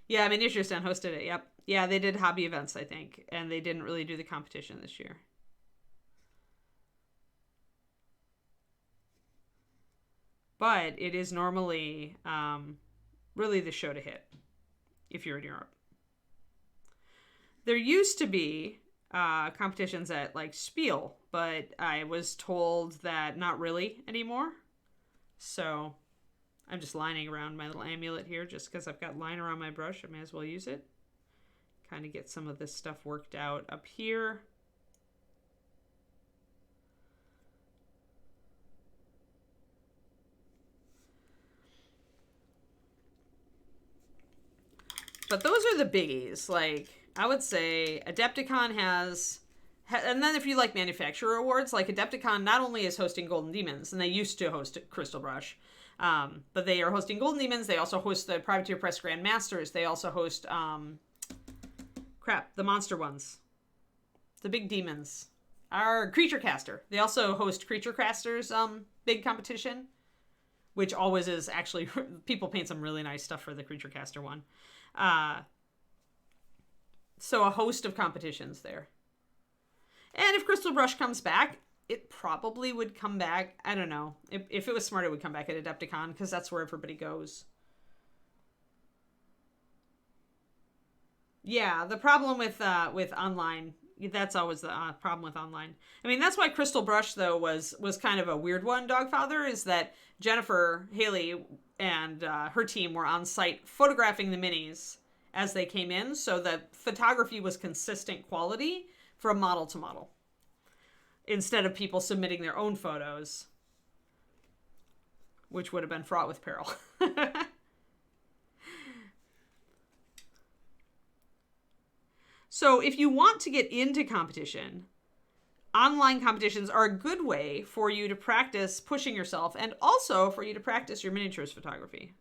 Yeah, Miniaturistan hosted it, yep. Yeah, they did hobby events, I think, and they didn't really do the competition this year. But it is normally really the show to hit if you're in Europe. There used to be competitions at like Spiel, but I was told that not really anymore. So I'm just lining around my little amulet here just because I've got line around my brush. I may as well use it. Kind of get some of this stuff worked out up here. But those are the biggies. Like, I would say Adepticon has... And then if you like manufacturer awards, like Adepticon not only is hosting Golden Demons, and they used to host Crystal Brush, but they are hosting Golden Demons. They also host the Privateer Press Grand Masters. They also host, the monster ones. The big demons. Our Creature Caster. They also host Creature Caster's big competition, which always is actually... People paint some really nice stuff for the Creature Caster one. So a host of competitions there. And if Crystal Brush comes back, it probably would come back. I don't know. If it was smart, it would come back at Adepticon because that's where everybody goes. Yeah, the problem with online, that's always the problem with online. I mean, that's why Crystal Brush though was kind of a weird one. Dogfather is that Jennifer Haley and her team were on site photographing the minis as they came in, so the photography was consistent quality from model to model, instead of people submitting their own photos, which would have been fraught with peril. So if you want to get into competition, online competitions are a good way for you to practice pushing yourself and also for you to practice your miniatures photography.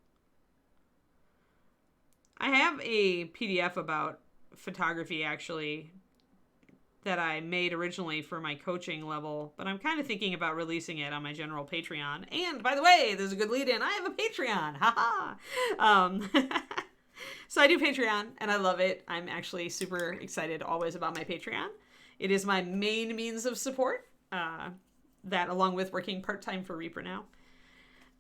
I have a PDF about photography actually that I made originally for my coaching level, but I'm kind of thinking about releasing it on my general Patreon. And by the way, there's a good lead in. I have a Patreon. Haha. So I do Patreon and I love it. I'm actually super excited always about my Patreon. It is my main means of support, that along with working part-time for Reaper now.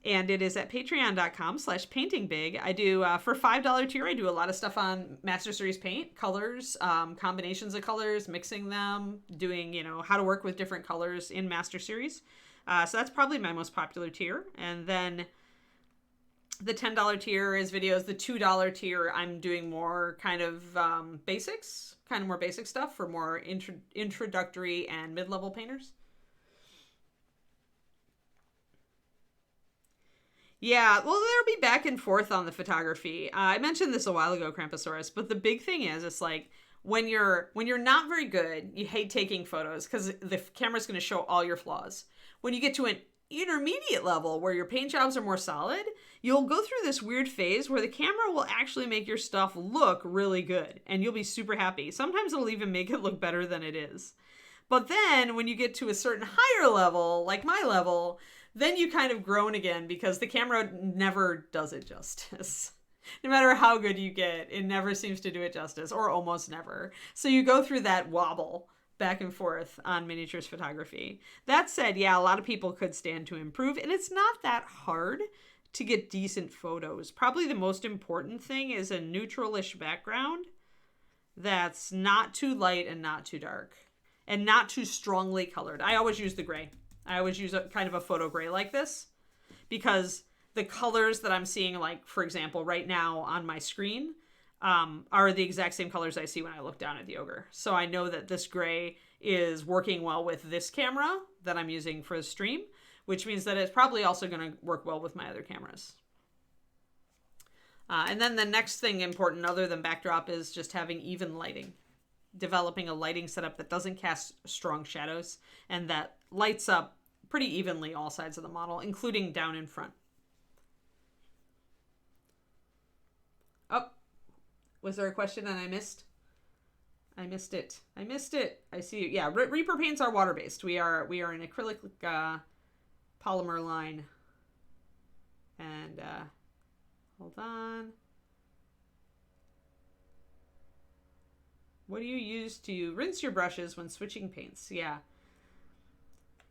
And it is at patreon.com/paintingbig. I do, for $5 tier, I do a lot of stuff on Master Series paint, colors, combinations of colors, mixing them, doing, how to work with different colors in Master Series. So that's probably my most popular tier. And then the $10 tier is videos. The $2 tier, I'm doing more kind of basics, kind of more basic stuff for more introductory and mid-level painters. Yeah, well, there'll be back and forth on the photography. I mentioned this a while ago, Kramposaurus, but the big thing is, it's like when you're not very good, you hate taking photos because the camera's going to show all your flaws. When you get to an intermediate level where your paint jobs are more solid, you'll go through this weird phase where the camera will actually make your stuff look really good and you'll be super happy. Sometimes it'll even make it look better than it is. But then when you get to a certain higher level, like my level, then you kind of groan again because the camera never does it justice. No matter how good you get, it never seems to do it justice, or almost never. So you go through that wobble back and forth on miniatures photography. That said, yeah, a lot of people could stand to improve, and it's not that hard to get decent photos. Probably the most important thing is a neutralish background that's not too light and not too dark, and not too strongly colored. I always use the gray. I always use a kind of a photo gray like this, because the colors that I'm seeing, like, for example, right now on my screen, are the exact same colors I see when I look down at the Ogre. So I know that this gray is working well with this camera that I'm using for the stream, which means that it's probably also going to work well with my other cameras. And then the next thing important other than backdrop is just having even lighting. Developing a lighting setup that doesn't cast strong shadows and that lights up pretty evenly all sides of the model, including down in front. Oh, was there a question and I missed? I missed it. I see you. Yeah, Reaper paints are water-based. We are an acrylic polymer line. And hold on. What do you use to rinse your brushes when switching paints? Yeah.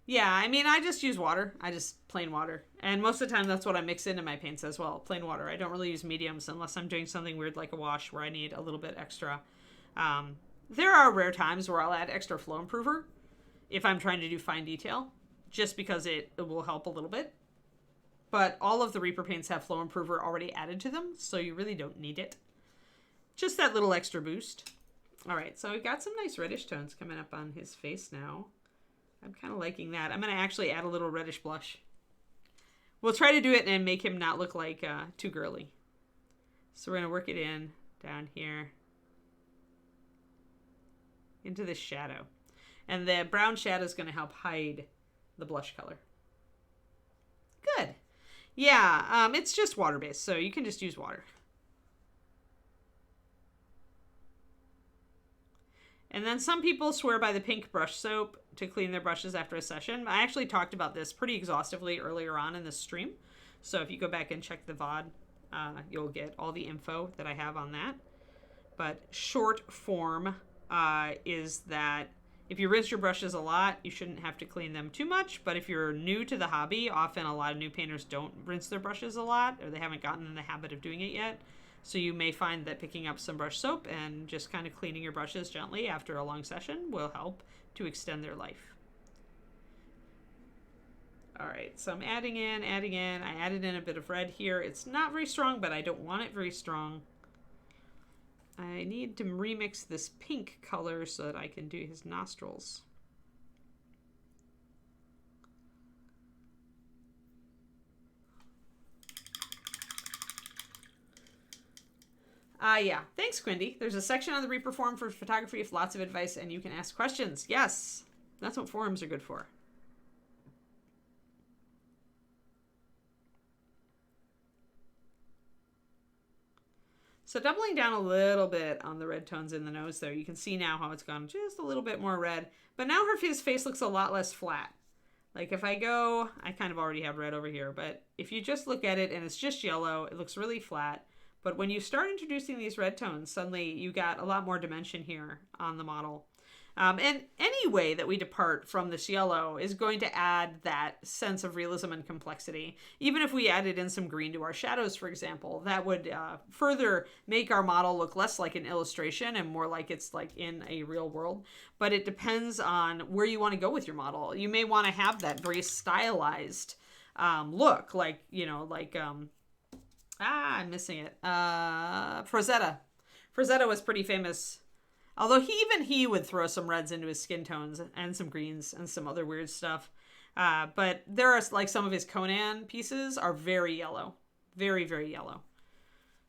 Yeah, I mean, I just use water. I just plain water. And most of the time, that's what I mix into my paints as well. Plain water. I don't really use mediums unless I'm doing something weird like a wash where I need a little bit extra. There are rare times where I'll add extra flow improver if I'm trying to do fine detail, just because it will help a little bit. But all of the Reaper paints have flow improver already added to them, so you really don't need it. Just that little extra boost. All right, so we've got some nice reddish tones coming up on his face now. I'm kind of liking that. I'm going to actually add a little reddish blush. We'll try to do it and make him not look like too girly. So we're going to work it in down here into this shadow. And the brown shadow is going to help hide the blush color. Good. Yeah, it's just water-based, so you can just use water. And then some people swear by the pink brush soap to clean their brushes after a session. I actually talked about this pretty exhaustively earlier on in this stream. So if you go back and check the VOD, you'll get all the info that I have on that. But short form is that If you rinse your brushes a lot, you shouldn't have to clean them too much. But if you're new to the hobby, often a lot of new painters don't rinse their brushes a lot, or they haven't gotten in the habit of doing it yet. So you may find that picking up some brush soap and just kind of cleaning your brushes gently after a long session will help to extend their life. All right, so I'm adding in. I added in a bit of red here. It's not very strong, but I don't want it very strong. I need to remix this pink color so that I can do his nostrils. Yeah. Thanks, Quindy. There's a section on the Reaper forum for photography with lots of advice, and you can ask questions. Yes, that's what forums are good for. So doubling down a little bit on the red tones in the nose there, you can see now how it's gone just a little bit more red. But now his face looks a lot less flat. Like if I go, I kind of already have red over here, but if you just look at it and it's just yellow, it looks really flat. But when you start introducing these red tones, suddenly you got a lot more dimension here on the model. And any way that we depart from this yellow is going to add that sense of realism and complexity. Even if we added in some green to our shadows, for example, that would further make our model look less like an illustration and more like it's like in a real world. But it depends on where you want to go with your model. You may want to have that very stylized look, like, you know, like... I'm missing it. Frazetta. Frazetta was pretty famous. Although he would throw some reds into his skin tones and some greens and some other weird stuff. But there are like some of his Conan pieces are very yellow. Very, very yellow.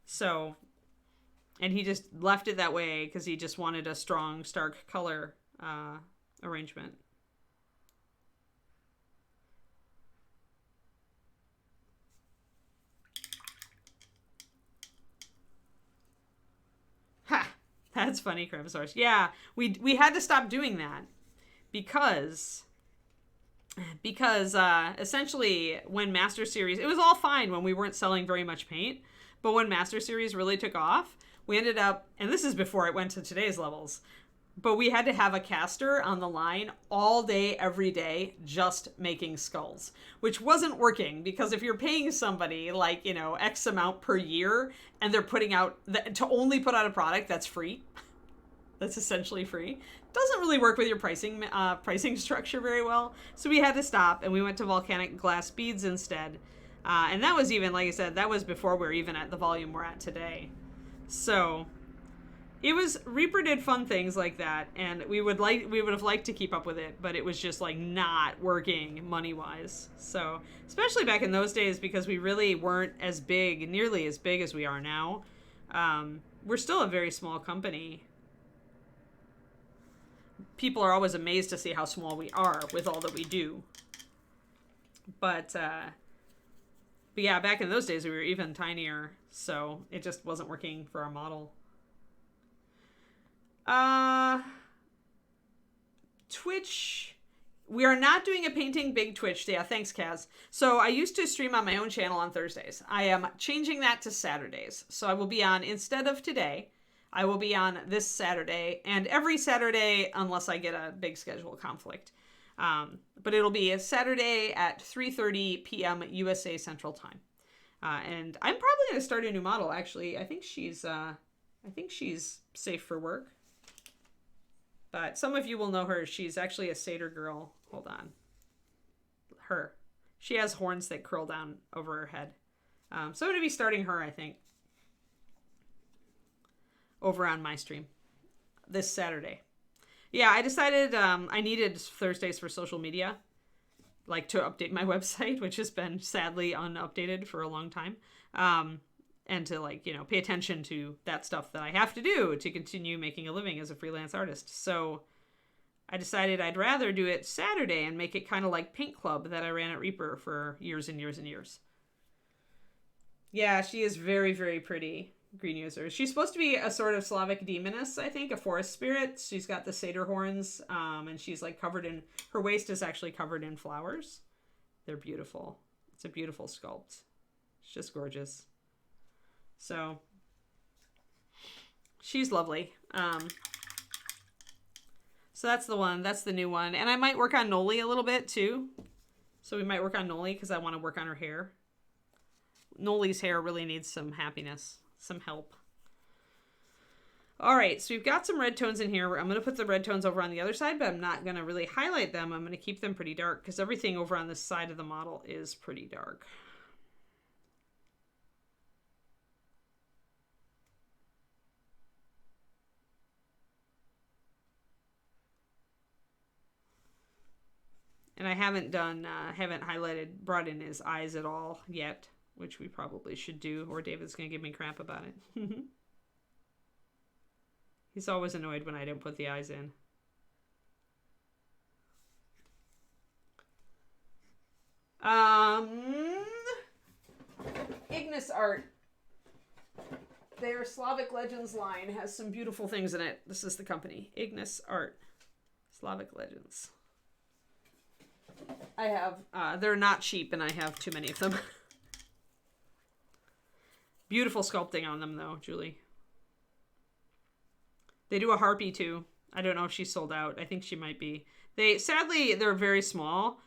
So, and he just left it that way because he just wanted a strong, stark color arrangement. Ha! That's funny, Cremosaurus. Yeah, we had to stop doing that because essentially when Master Series, it was all fine when we weren't selling very much paint, but when Master Series really took off, we ended up, and this is before it went to today's levels, but we had to have a caster on the line all day, every day, just making skulls, which wasn't working because if you're paying somebody like, you know, X amount per year and they're putting out, to only put out a product that's free, that's essentially free, doesn't really work with your pricing structure very well. So we had to stop and we went to volcanic glass beads instead. And that was even, like I said, that was before we were even at the volume we're at today. So... it was, Reaper did fun things like that, and we would have liked to keep up with it, but it was just like not working money-wise. So, especially back in those days, because we really weren't as big, nearly as big as we are now. We're still a very small company. People are always amazed to see how small we are with all that we do. But yeah, back in those days, we were even tinier, so it just wasn't working for our model. Twitch, we are not doing a painting big Twitch. Yeah, thanks, Kaz. So I used to stream on my own channel on Thursdays. I am changing that to Saturdays. So I will be on, instead of today, I will be on this Saturday and every Saturday unless I get a big schedule conflict. But it'll be a Saturday at 3:30 p.m. USA Central Time. And I'm probably going to start a new model, actually. I think she's safe for work. But some of you will know her. She's actually a satyr girl. Hold on. Her. She has horns that curl down over her head. So I'm going to be starting her, I think, over on my stream this Saturday. Yeah, I decided I needed Thursdays for social media, like to update my website, which has been sadly unupdated for a long time. And to, like, you know, pay attention to that stuff that I have to do to continue making a living as a freelance artist. So I decided I'd rather do it Saturday and make it kind of like Paint Club that I ran at Reaper for years and years and years. Yeah, she is very, very pretty, Green User. She's supposed to be a sort of Slavic demoness, I think, a forest spirit. She's got the satyr horns, and she's like covered in, her waist is actually covered in flowers. They're beautiful. It's a beautiful sculpt. It's just gorgeous. So she's lovely. So So that's the one. That's the new one. And I might work on Noli a little bit too. So we might work on Noli because I want to work on her hair. Noli's hair really needs some happiness, some help. All right, so we've got some red tones in here. I'm going to put the red tones over on the other side, but I'm not going to really highlight them. I'm going to keep them pretty dark because everything over on this side of the model is pretty dark. And I haven't brought in his eyes at all yet, which we probably should do, or David's going to give me crap about it. He's always annoyed when I don't put the eyes in. Ignis Art. Their Slavic Legends line has some beautiful things in it. This is the company. Ignis Art. Slavic Legends. I have, they're not cheap and I have too many of them. Beautiful sculpting on them though, Julie. They do a harpy too. I don't know if she's sold out. I think she might be. Sadly, they're very small.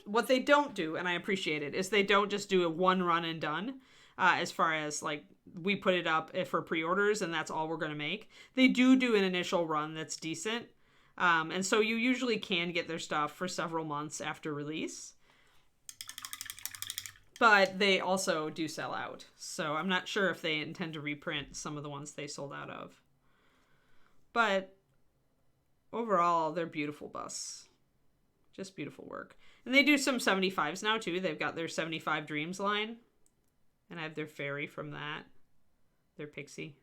What they don't do, and I appreciate it, is they don't just do a one run and done. As far as like, we put it up for pre-orders and that's all we're going to make. They do an initial run that's decent. And so you usually can get their stuff for several months after release. But they also do sell out. So I'm not sure if they intend to reprint some of the ones they sold out of. But overall, they're beautiful busts. Just beautiful work. And they do some 75s now, too. They've got their 75 Dreams line. And I have their fairy from that. Their pixie.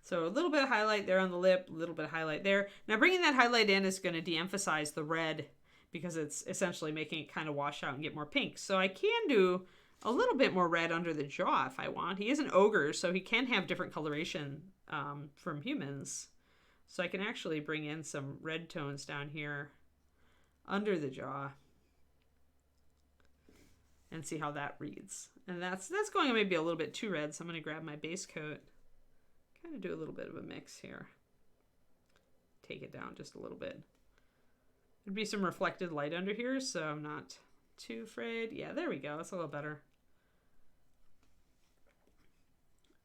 So a little bit of highlight there on the lip, a little bit of highlight there. Now bringing that highlight in is going to de-emphasize the red because it's essentially making it kind of wash out and get more pink. So I can do a little bit more red under the jaw if I want. He is an ogre, so he can have different coloration from humans. So I can actually bring in some red tones down here under the jaw and see how that reads. And that's going maybe a little bit too red, so I'm going to grab my base coat. Kind of do a little bit of a mix here. Take it down just a little bit. There'd be some reflected light under here, so I'm not too afraid. Yeah, there we go. That's a little better.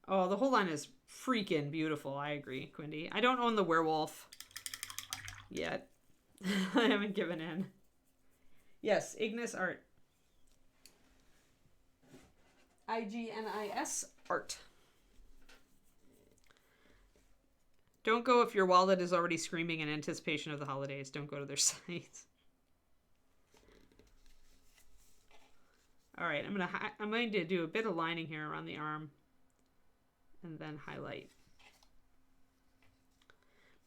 Oh, the whole line is freaking beautiful. I agree, Quindy. I don't own the werewolf yet. I haven't given in. Yes, Ignis Art. IGNIS Art. Don't go if your wallet is already screaming in anticipation of the holidays. Don't go to their site. All right, I'm going to do a bit of lining here around the arm and then highlight.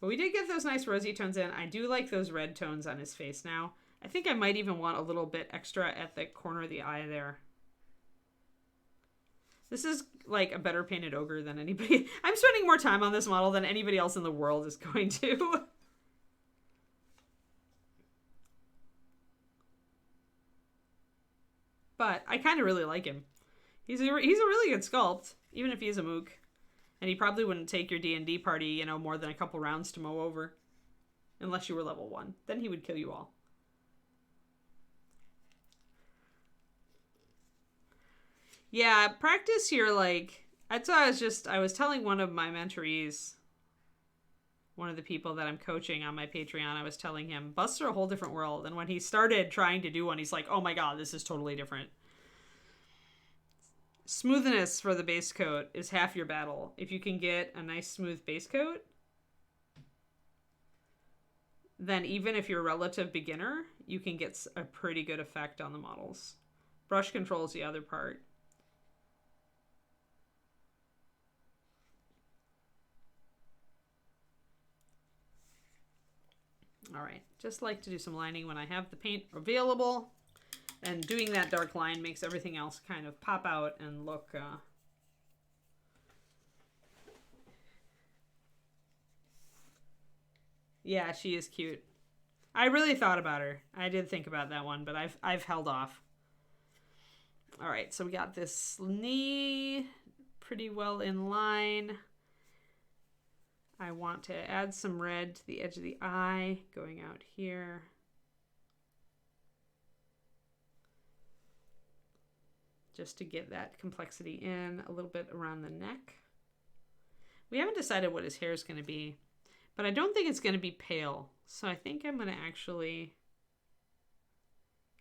But we did get those nice rosy tones in. I do like those red tones on his face now. I think I might even want a little bit extra at the corner of the eye there. This is like a better painted ogre than anybody. I'm spending more time on this model than anybody else in the world is going to. But I kind of really like him. He's a really good sculpt, even if he's a mook. And he probably wouldn't take your D&D party, more than a couple rounds to mow over. Unless you were level 1. Then he would kill you all. Yeah, practice your, that's why I was telling one of my mentorees, one of the people that I'm coaching on my Patreon, I was telling him, busts are a whole different world. And when he started trying to do one, he's like, oh my god, this is totally different. Smoothness for the base coat is half your battle. If you can get a nice smooth base coat, then even if you're a relative beginner, you can get a pretty good effect on the models. Brush control is the other part. All right, just like to do some lining when I have the paint available, and doing that dark line makes everything else kind of pop out and look yeah, she is cute. I really thought about her. I did think about that one, but I've held off. All right, so we got this knee pretty well in line. I want to add some red to the edge of the eye, going out here. Just to get that complexity in, a little bit around the neck. We haven't decided what his hair is going to be, but I don't think it's going to be pale. So I think I'm going to actually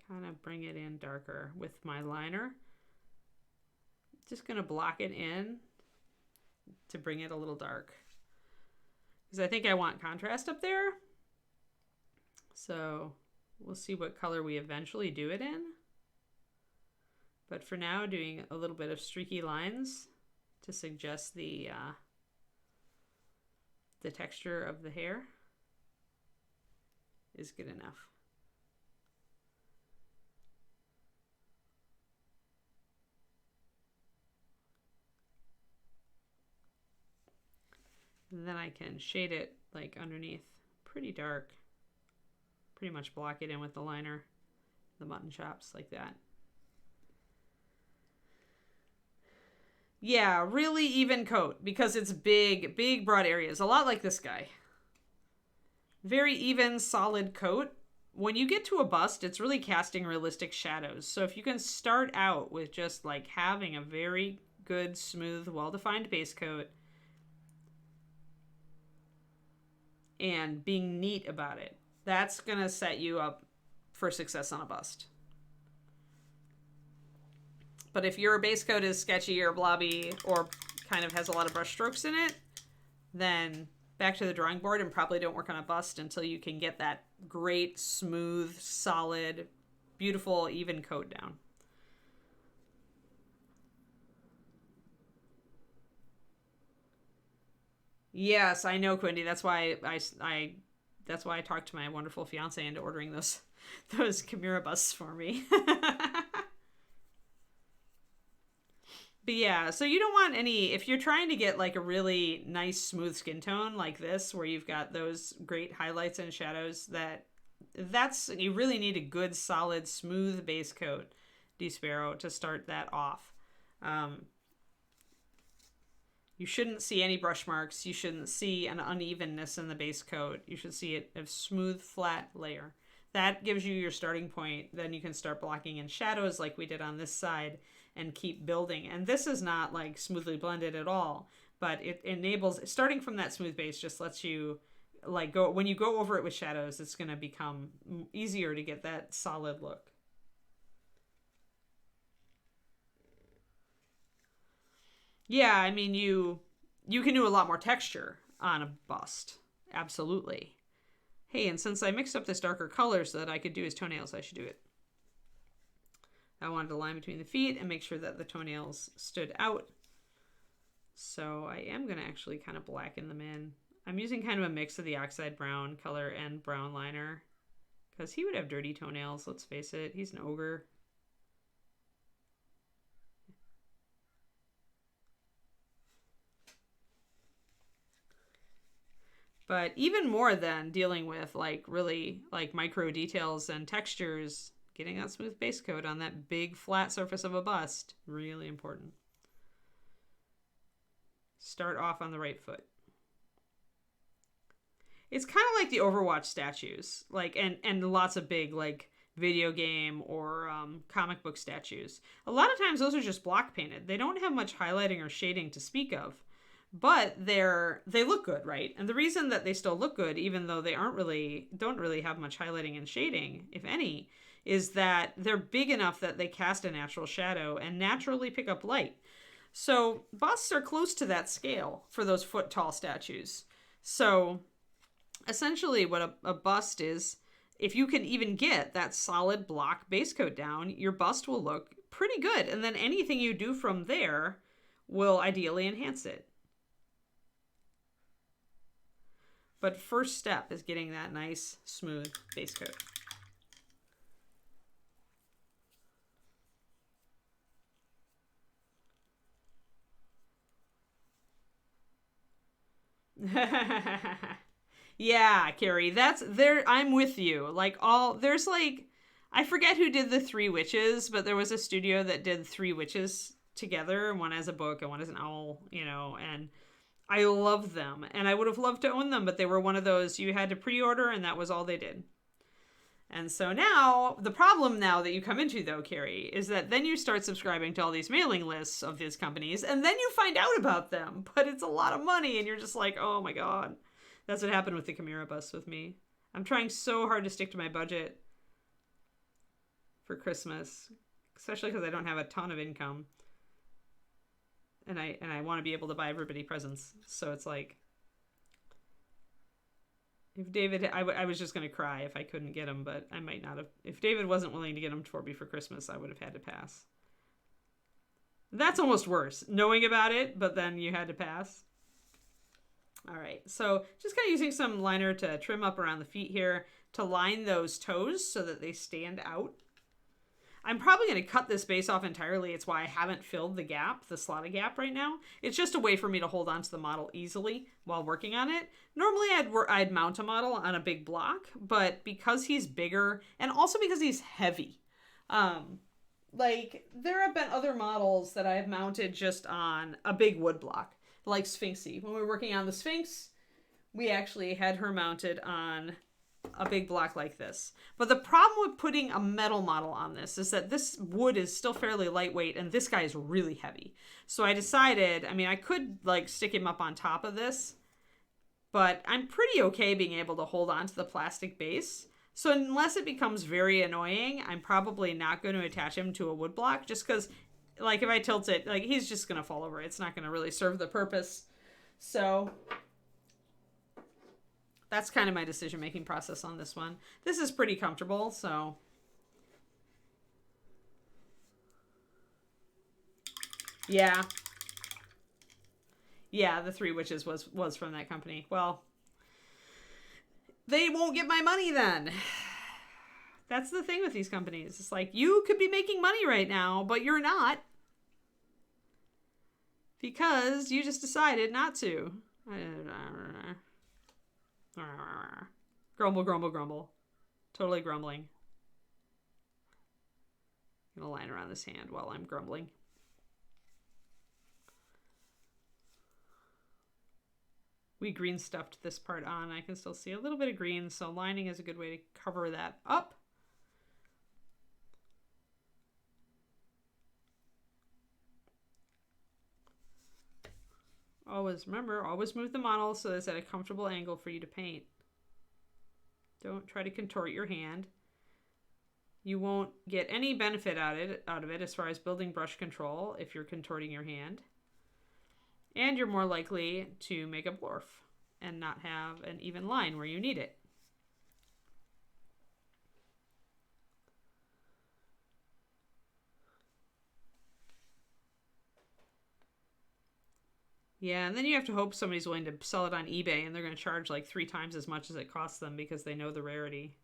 kind of bring it in darker with my liner. Just going to block it in to bring it a little dark, because I think I want contrast up there. So we'll see what color we eventually do it in. But for now, doing a little bit of streaky lines to suggest the texture of the hair is good enough. And then I can shade it like underneath pretty dark. Pretty much block it in with the liner, the mutton chops like that. Yeah, really even coat because it's big, big broad areas. A lot like this guy. Very even, solid coat. When you get to a bust, it's really casting realistic shadows. So if you can start out with just like having a very good, smooth, well-defined base coat and being neat about it, that's going to set you up for success on a bust. But if your base coat is sketchy or blobby or kind of has a lot of brush strokes in it, then back to the drawing board and probably don't work on a bust until you can get that great, smooth, solid, beautiful, even coat down. Yes, I know, Quindy. That's why I talked to my wonderful fiance into ordering those Chimera busts for me. But yeah, so you don't want any, if you're trying to get like a really nice smooth skin tone like this, where you've got those great highlights and shadows, you really need a good, solid, smooth base coat, D-Sparrow, to start that off. You shouldn't see any brush marks. You shouldn't see an unevenness in the base coat. You should see it a smooth, flat layer. That gives you your starting point. Then you can start blocking in shadows like we did on this side and keep building. And this is not like smoothly blended at all, but it enables, starting from that smooth base just lets you like go, when you go over it with shadows, it's going to become easier to get that solid look. Yeah, I mean, you can do a lot more texture on a bust. Absolutely. Hey, and since I mixed up this darker color so that I could do his toenails, I should do it. I wanted a line between the feet and make sure that the toenails stood out. So I am going to actually kind of blacken them in. I'm using kind of a mix of the oxide brown color and brown liner, because he would have dirty toenails, let's face it. He's an ogre. But even more than dealing with like really like micro details and textures, getting that smooth base coat on that big flat surface of a bust, really important. Start off on the right foot. It's kind of like the Overwatch statues, like and lots of big like video game or comic book statues. A lot of times those are just block painted. They don't have much highlighting or shading to speak of. But they look good, right? And the reason that they still look good, even though they don't really have much highlighting and shading, if any, is that they're big enough that they cast a natural shadow and naturally pick up light. So busts are close to that scale for those foot tall statues. So essentially what a bust is, if you can even get that solid block base coat down, your bust will look pretty good. And then anything you do from there will ideally enhance it. But first step is getting that nice, smooth base coat. Yeah, Carrie, that's there. I'm with you. Like there's like, I forget who did the Three Witches, but there was a studio that did Three Witches together, one as a book and one as an owl, and I love them, and I would have loved to own them, but they were one of those you had to pre-order, and that was all they did. And so now, the problem now that you come into, though, Carrie, is that then you start subscribing to all these mailing lists of these companies, and then you find out about them, but it's a lot of money, and you're just like, oh my god. That's what happened with the Chimera bus with me. I'm trying so hard to stick to my budget for Christmas, especially because I don't have a ton of income. And I want to be able to buy everybody presents. So it's like, if David, I was just going to cry if I couldn't get him, but I might not have. If David wasn't willing to get him for me for Christmas, I would have had to pass. That's almost worse, knowing about it, but then you had to pass. All right, so just kind of using some liner to trim up around the feet here to line those toes so that they stand out. I'm probably going to cut this base off entirely. It's why I haven't filled the gap, the slotted gap right now. It's just a way for me to hold onto the model easily while working on it. Normally I'd mount a model on a big block, but because he's bigger and also because he's heavy, like there have been other models that I've mounted just on a big wood block, like Sphinxy. When we were working on the Sphinx, we actually had her mounted on a big block like this. But the problem with putting a metal model on this is that this wood is still fairly lightweight and this guy is really heavy. So I decided, I mean, I could like stick him up on top of this, but I'm pretty okay being able to hold on to the plastic base. So unless it becomes very annoying, I'm probably not going to attach him to a wood block just because like if I tilt it, like he's just going to fall over. It's not going to really serve the purpose. So that's kind of my decision-making process on this one. This is pretty comfortable, so. Yeah. Yeah, the Three Witches was from that company. Well, they won't get my money then. That's the thing with these companies. It's like, you could be making money right now, but you're not. Because you just decided not to. Grumble, grumble, grumble. Totally grumbling. I'm gonna line around this hand while I'm grumbling. We green stuffed this part on. I can still see a little bit of green, so lining is a good way to cover that up. Remember, always move the model so it's at a comfortable angle for you to paint. Don't try to contort your hand. You won't get any benefit out of it as far as building brush control if you're contorting your hand. And you're more likely to make a blorf and not have an even line where you need it. Yeah, and then you have to hope somebody's willing to sell it on eBay and they're going to charge like 3 times as much as it costs them because they know the rarity.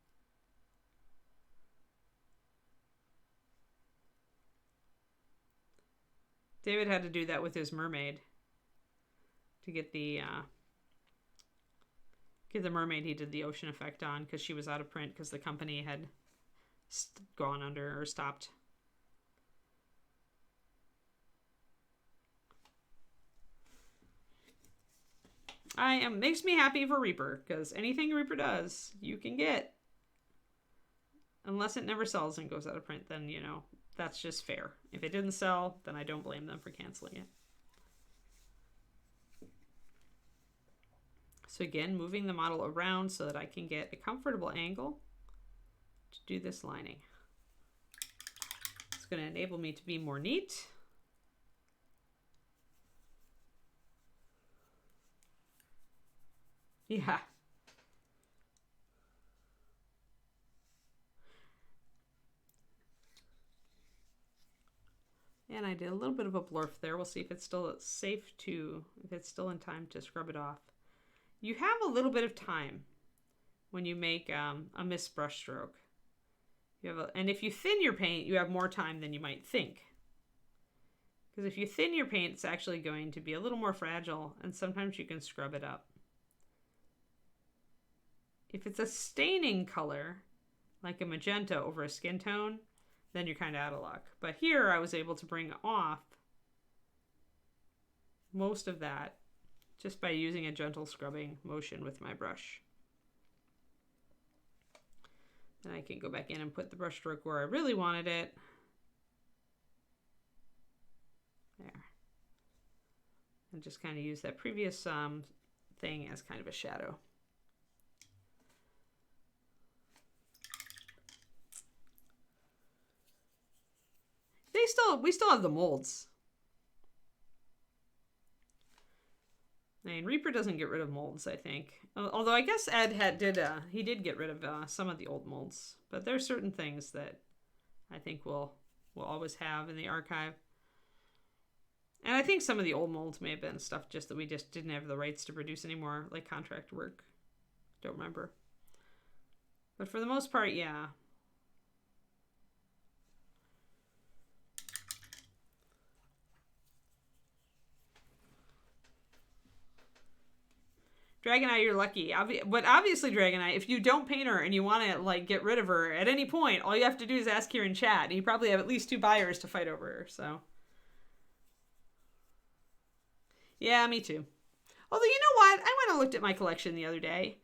David had to do that with his mermaid to get the mermaid he did the ocean effect on because she was out of print because the company had gone under or stopped. Makes me happy for Reaper, because anything Reaper does, you can get. Unless it never sells and goes out of print, then, you know, that's just fair. If it didn't sell, then I don't blame them for canceling it. So again, moving the model around so that I can get a comfortable angle to do this lining. It's going to enable me to be more neat. Yeah. And I did a little bit of a blurf there. We'll see if it's still safe to, if it's still in time to scrub it off. You have a little bit of time when you make a missed brush stroke. And if you thin your paint, you have more time than you might think. Because if you thin your paint, it's actually going to be a little more fragile, and sometimes you can scrub it up. If it's a staining color, like a magenta over a skin tone, then you're kind of out of luck. But here I was able to bring off most of that just by using a gentle scrubbing motion with my brush. Then I can go back in and put the brush stroke where I really wanted it. There. And just kind of use that previous thing as kind of a shadow. We still have the molds. I mean, Reaper doesn't get rid of molds, I think. Although I guess Ed did get rid of some of the old molds. But there's certain things that I think we'll always have in the archive. And I think some of the old molds may have been stuff just that we just didn't have the rights to produce anymore, like contract work. Don't remember. But for the most part, yeah. Dragoneye, you're lucky. But obviously, Dragoneye, if you don't paint her and you want to like get rid of her at any point, all you have to do is ask here in chat. You probably have at least 2 buyers to fight over her, so. Yeah, me too. Although, you know what? I went and looked at my collection the other day,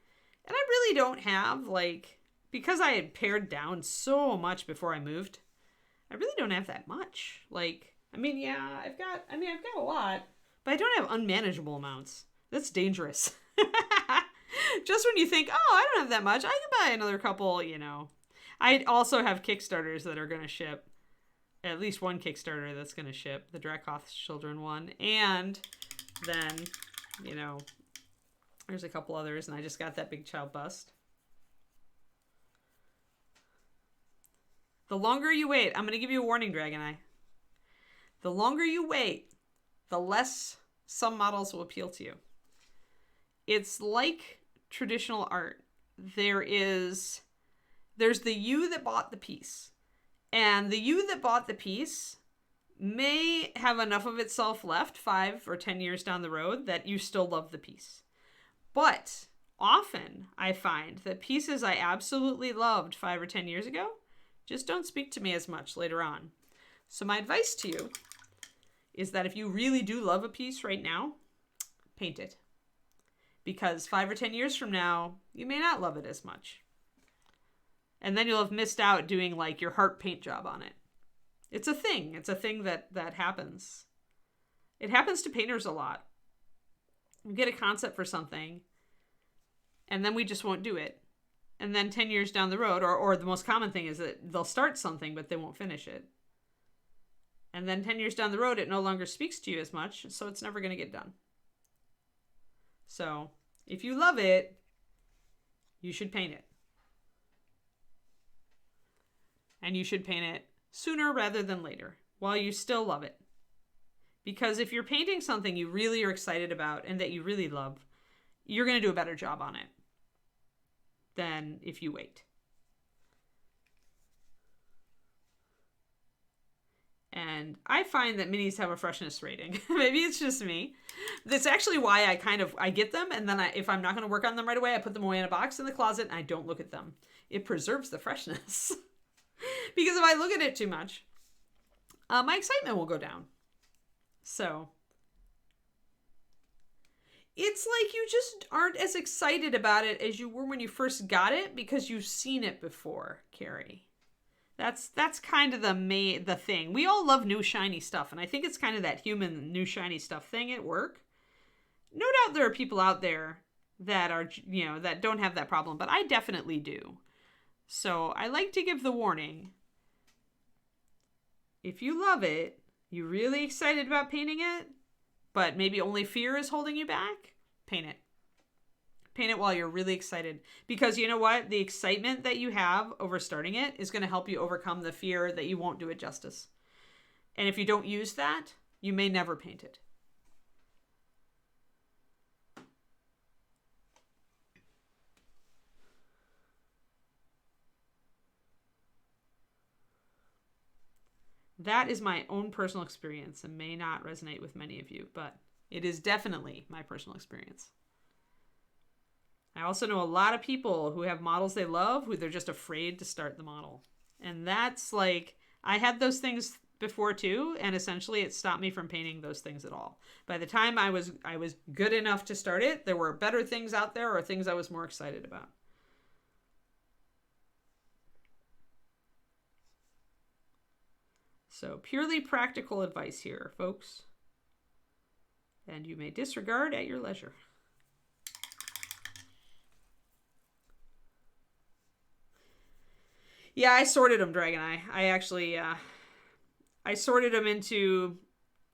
and I really don't have, like, because I had pared down so much before I moved, I really don't have that much. Like, I mean, yeah, I've got a lot, but I don't have unmanageable amounts. That's dangerous. Just when you think, oh, I don't have that much, I can buy another couple, you know. I also have Kickstarters that are going to ship. At least one Kickstarter that's going to ship. The Dracoth's Children one. And then, you know, there's a couple others. And I just got that Big Child Bust. The longer you wait, I'm going to give you a warning, Dragoneye. The longer you wait, the less some models will appeal to you. It's like traditional art. There's the you that bought the piece. And the you that bought the piece may have enough of itself left 5 or 10 years down the road that you still love the piece. But often I find that pieces I absolutely loved 5 or 10 years ago just don't speak to me as much later on. So my advice to you is that if you really do love a piece right now, paint it. Because 5 or 10 years from now, you may not love it as much. And then you'll have missed out doing like your heart paint job on it. It's a thing. It's a thing that happens. It happens to painters a lot. We get a concept for something, and then we just won't do it. And then 10 years down the road, or the most common thing is that they'll start something, but they won't finish it. And then 10 years down the road, it no longer speaks to you as much, so it's never going to get done. So, if you love it, you should paint it. And you should paint it sooner rather than later, while you still love it. Because if you're painting something you really are excited about and that you really love, you're going to do a better job on it than if you wait. And I find that minis have a freshness rating. Maybe it's just me. That's actually why I get them, and then if I'm not going to work on them right away, I put them away in a box in the closet and I don't look at them. It preserves the freshness. Because if I look at it too much, my excitement will go down. So it's like you just aren't as excited about it as you were when you first got it because you've seen it before, Carrie. That's kind of the thing. We all love new shiny stuff, and I think it's kind of that human new shiny stuff thing at work. No doubt there are people out there that are, you know, that don't have that problem, but I definitely do. So I like to give the warning. If you love it, you're really excited about painting it, but maybe only fear is holding you back, paint it. Paint it while you're really excited. Because you know what? The excitement that you have over starting it is going to help you overcome the fear that you won't do it justice. And if you don't use that, you may never paint it. That is my own personal experience and may not resonate with many of you, but it is definitely my personal experience. I also know a lot of people who have models they love who they're just afraid to start the model. And that's like, I had those things before too, and essentially it stopped me from painting those things at all. By the time I was good enough to start it, there were better things out there or things I was more excited about. So purely practical advice here, folks. And you may disregard at your leisure. Yeah, I sorted them, Dragon Eye. I actually, I sorted them into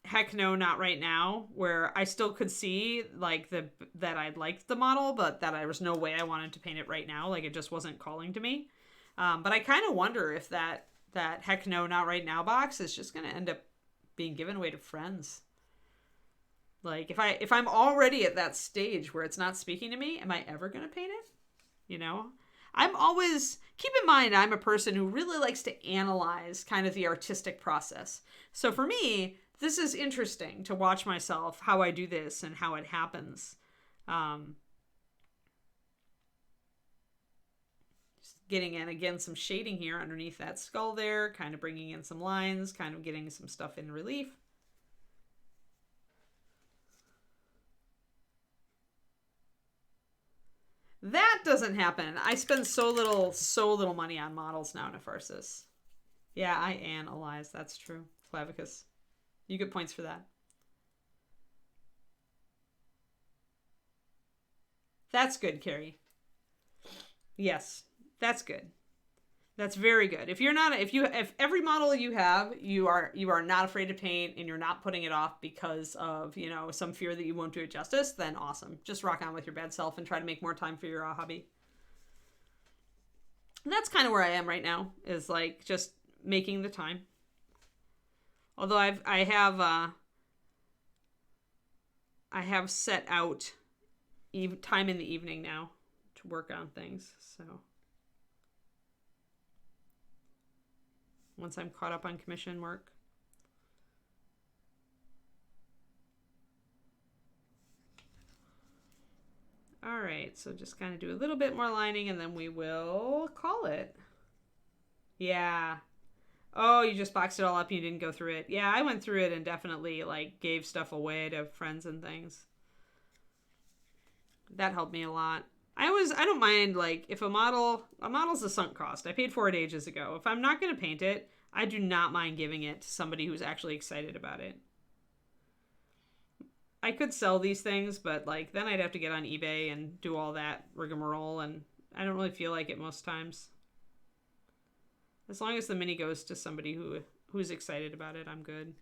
heck no, not right now, where I still could see like that I liked the model, but that there was no way I wanted to paint it right now. Like it just wasn't calling to me. But I kind of wonder if that heck no, not right now box is just going to end up being given away to friends. Like if I'm already at that stage where it's not speaking to me, am I ever going to paint it? You know? I'm always, keep in mind, I'm a person who really likes to analyze kind of the artistic process. So for me, this is interesting to watch myself, how I do this and how it happens. Just getting in, again, some shading here underneath that skull there, kind of bringing in some lines, kind of getting some stuff in relief. That doesn't happen. I spend so little money on models now, Nepharsis. Yeah, I analyze. That's true. Clavicus. You get points for that. That's good, Carrie. Yes, that's good. That's very good. If every model you have, you are not afraid to paint and you're not putting it off because of, you know, some fear that you won't do it justice, then awesome. Just rock on with your bad self and try to make more time for your hobby. And that's kind of where I am right now, is like just making the time. Although I have set out time in the evening now to work on things, so once I'm caught up on commission work. All right, so just kind of do a little bit more lining and then we will call it. Yeah. Oh, you just boxed it all up and you didn't go through it. Yeah, I went through it and definitely like gave stuff away to friends and things. That helped me a lot. I don't mind, like, if a model's a sunk cost. I paid for it ages ago. If I'm not going to paint it, I do not mind giving it to somebody who's actually excited about it. I could sell these things, but, like, then I'd have to get on eBay and do all that rigmarole, and I don't really feel like it most times. As long as the mini goes to somebody who's excited about it, I'm good.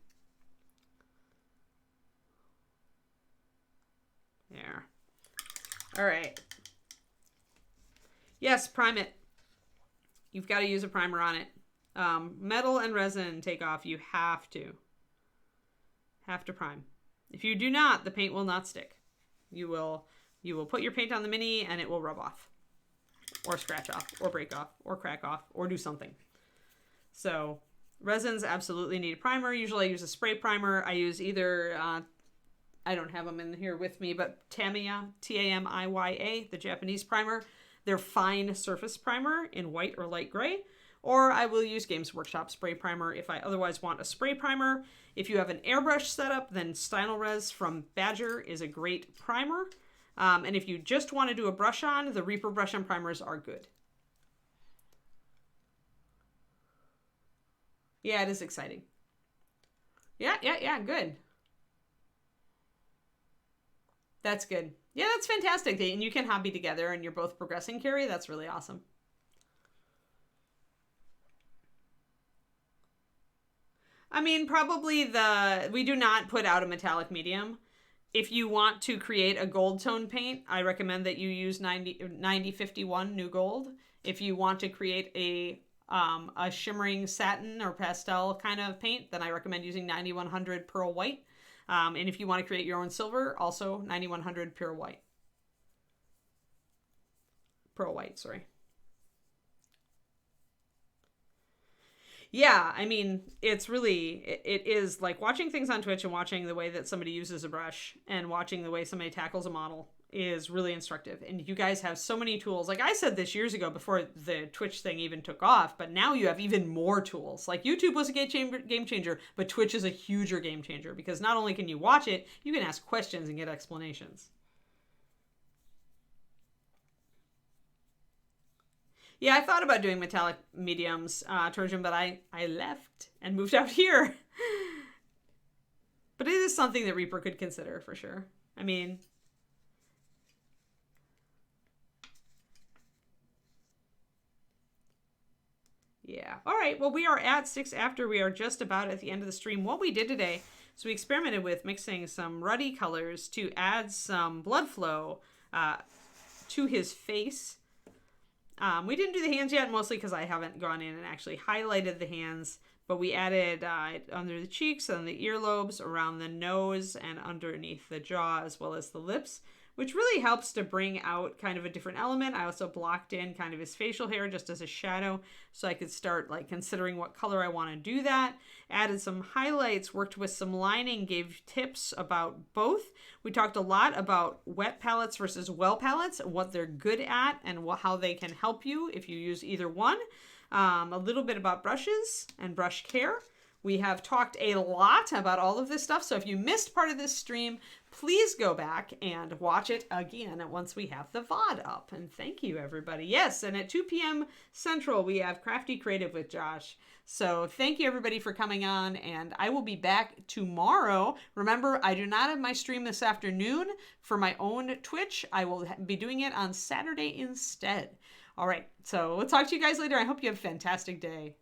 There. All right. Yes, prime it. You've got to use a primer on it. Metal and resin take off. You have to prime. If you do not, the paint will not stick. You will put your paint on the mini and it will rub off, or scratch off, or break off, or crack off, or do something. So resins absolutely need a primer. Usually I use a spray primer. I use either, I don't have them in here with me, but Tamiya, Tamiya, the Japanese primer. They're fine surface primer in white or light gray. Or I will use Games Workshop spray primer if I otherwise want a spray primer. If you have an airbrush setup, then Stynylrez from Badger is a great primer. And if you just want to do a brush on, the Reaper brush on primers are good. Yeah, it is exciting. Yeah, good. That's good. Yeah, that's fantastic. And you can hobby together and you're both progressing, Carrie. That's really awesome. I mean, probably we do not put out a metallic medium. If you want to create a gold tone paint, I recommend that you use 9051 New Gold. If you want to create a shimmering satin or pastel kind of paint, then I recommend using 9100 Pearl White. And if you want to create your own silver, also 9100 Pearl White. Yeah, I mean, it is like watching things on Twitch and watching the way that somebody uses a brush and watching the way somebody tackles a model. is really instructive. And you guys have so many tools. Like I said this years ago before the Twitch thing even took off, but now you have even more tools. Like YouTube was a game changer, but Twitch is a huger game changer because not only can you watch it, you can ask questions and get explanations. Yeah, I thought about doing metallic mediums, Trojan, but I left and moved out here. But it is something that Reaper could consider for sure. I mean, yeah. All right. Well, we are at 6 after. We are just about at the end of the stream. What we did today is we experimented with mixing some ruddy colors to add some blood flow to his face. We didn't do the hands yet, mostly because I haven't gone in and actually highlighted the hands. But we added under the cheeks and the earlobes, around the nose, and underneath the jaw, as well as the lips, which really helps to bring out kind of a different element. I also blocked in kind of his facial hair just as a shadow, so I could start like considering what color I want to do that. Added some highlights, worked with some lining, gave tips about both. We talked a lot about wet palettes versus well palettes, what they're good at, and how they can help you if you use either one. A little bit about brushes and brush care. We have talked a lot about all of this stuff, so if you missed part of this stream, please go back and watch it again once we have the VOD up. And thank you, everybody. Yes, and at 2 p.m. Central, we have Crafty Creative with Josh. So thank you, everybody, for coming on, and I will be back tomorrow. Remember, I do not have my stream this afternoon for my own Twitch. I will be doing it on Saturday instead. All right, so we'll talk to you guys later. I hope you have a fantastic day.